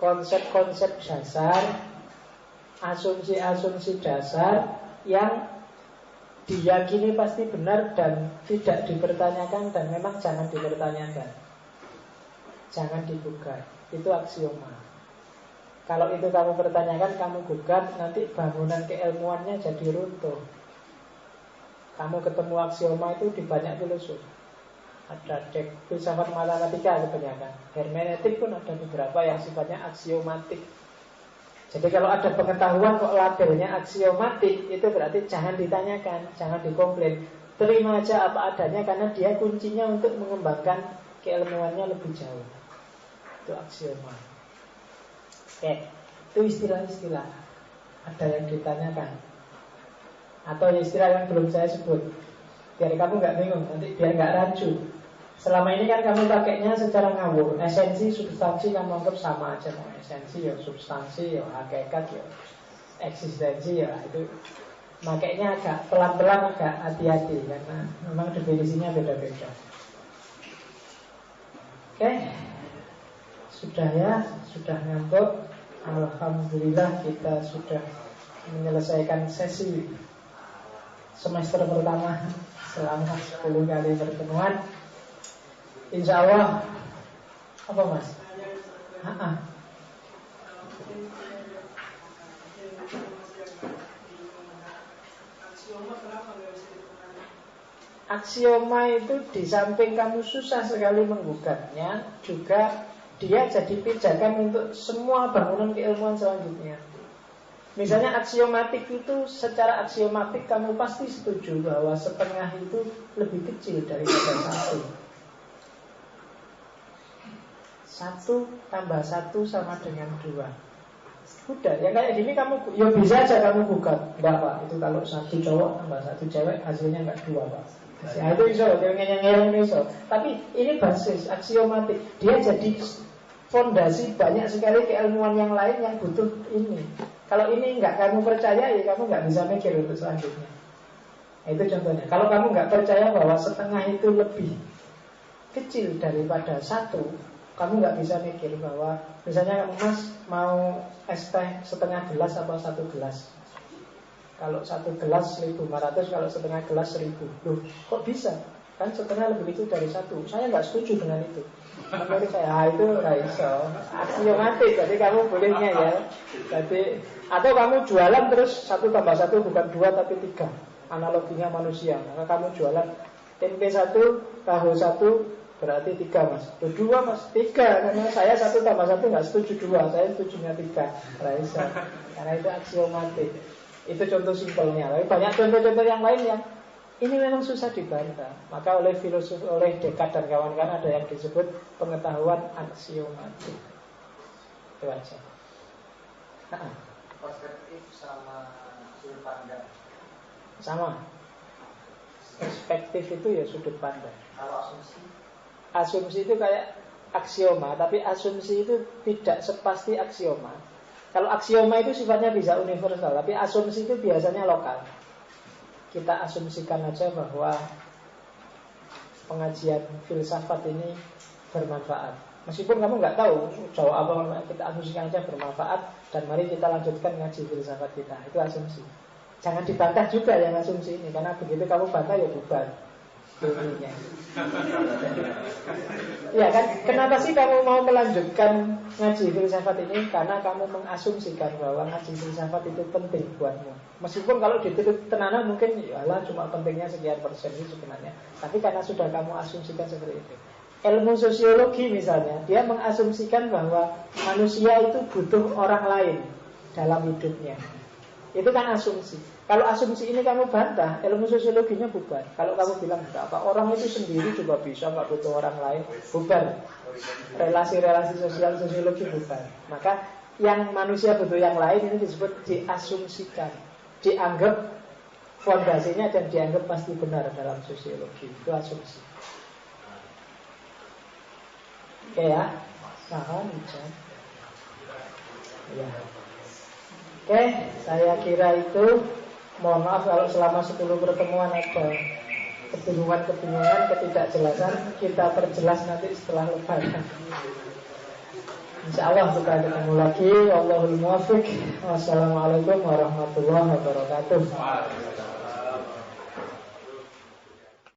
konsep-konsep dasar, asumsi-asumsi dasar yang diyakini pasti benar dan tidak dipertanyakan, dan memang jangan dipertanyakan, jangan digugat. Itu aksioma. Kalau itu kamu pertanyakan, kamu gugat, nanti bangunan keilmuannya jadi runtuh. Kamu ketemu aksioma itu di banyak filosof. Ada filsafat matematika kebanyakan. Hermeneutik pun ada beberapa yang sifatnya aksiomatik. Jadi kalau ada pengetahuan kok labelnya aksiomatik, itu berarti jangan ditanyakan, jangan dikomplain. Terima aja apa adanya, karena dia kuncinya untuk mengembangkan keilmuannya lebih jauh. Itu aksioma. Oke, itu istilah-istilah. Ada yang ditanyakan, atau istilah yang belum saya sebut, biar kamu nggak bingung, nanti biar nggak rancu. Selama ini kan kamu pakainya secara ngawur. Esensi, substansi kamu anggap sama aja. Esensi ya substansi ya hakikat ya eksistensi ya. Itu makanya agak pelan-pelan, agak hati-hati, karena memang definisinya beda-beda. Oke, sudah ya, sudah ngantuk. Alhamdulillah kita sudah menyelesaikan sesi semester pertama selama 10 kali pertemuan. Insya Allah. Apa mas? aksioma itu di samping kamu susah sekali menggugatnya, juga dia jadi pijakan untuk semua bangunan keilmuan selanjutnya. Misalnya aksiomatik itu, secara aksiomatik kamu pasti setuju bahwa setengah itu lebih kecil daripada satu. 1 tambah 1 sama dengan 2. Udah, yang kayak gini kamu, ya bisa aja kamu gugat. Enggak Pak, itu kalau 1 cowok tambah 1 cewek hasilnya enggak 2 Pak. Nah, itu bisa, yang bisa. Tapi ini basis aksiomatik. Dia jadi fondasi banyak sekali keilmuan yang lain yang butuh ini. Kalau ini enggak kamu percaya, ya kamu enggak bisa mikir untuk selanjutnya. Nah, itu contohnya. Kalau kamu enggak percaya bahwa setengah itu lebih kecil daripada 1, kamu nggak bisa mikir bahwa misalnya Mas mau es teh setengah gelas atau 1 gelas. Kalau 1 gelas 1.500, kalau setengah gelas 1.000. Loh, kok bisa? Kan setengah lebih kecil dari 1. Saya nggak setuju dengan itu. Menurut saya, itu nggak bisa. Aksiomatik, jadi kamu bolehnya ya. Jadi, atau kamu jualan terus 1 tambah 1 bukan 2 tapi 3. Analoginya manusia. Maka kamu jualan tempe 1, tahu 1, berarti 3 Mas. 2 Mas, 3. Karena saya 1 tambah 1 nggak setuju 2, saya setujunya 3. Raisa. Karena itu aksiomatik. Itu contoh simpelnya. Tapi banyak contoh-contoh yang lain yang ini memang susah dibantah. Maka oleh filosof, oleh Descartes dan kawan-kawan ada yang disebut pengetahuan aksiomatik. Itu aja. Perspektif sama sudut pandang. Sama. Perspektif itu ya sudut pandang. Kalau asumsi? Asumsi itu kayak aksioma, tapi asumsi itu tidak sepasti aksioma. Kalau aksioma itu sifatnya bisa universal, tapi asumsi itu biasanya lokal. Kita asumsikan aja bahwa pengajian filsafat ini bermanfaat. Meskipun kamu nggak tahu jauh apa, kita asumsikan aja bermanfaat, dan mari kita lanjutkan ngaji filsafat kita. Itu asumsi. Jangan dibantah juga yang asumsi ini, karena begitu kamu bantah ya bubar. Ya kan, kenapa sih kamu mau melanjutkan ngaji filsafat ini? Karena kamu mengasumsikan bahwa ngaji filsafat itu penting buatmu. Meskipun kalau ditutup tenanan mungkin yalah cuma pentingnya sekian persen itu sebenarnya. Tapi karena sudah kamu asumsikan seperti itu. Ilmu sosiologi misalnya, dia mengasumsikan bahwa manusia itu butuh orang lain dalam hidupnya. Itu kan asumsi. Kalau asumsi ini kamu bantah, ilmu sosiologinya bubar. Kalau kamu bilang enggak, apa orang itu sendiri juga bisa, enggak butuh orang lain, bubar. Relasi-relasi sosial sosiologi bubar. Maka yang manusia butuh yang lain ini disebut diasumsikan, dianggap fondasinya dan dianggap pasti benar dalam sosiologi. Itu asumsi. Oke ya. Nah, ya. Oke, saya kira itu. Mohon maaf kalau selama 10 pertemuan ada kebingungan, ketidakjelasan. Kita perjelas nanti setelah lebaran. Insya Allah kita ketemu lagi. Wallahul muwaffiq. Wassalamualaikum warahmatullahi wabarakatuh.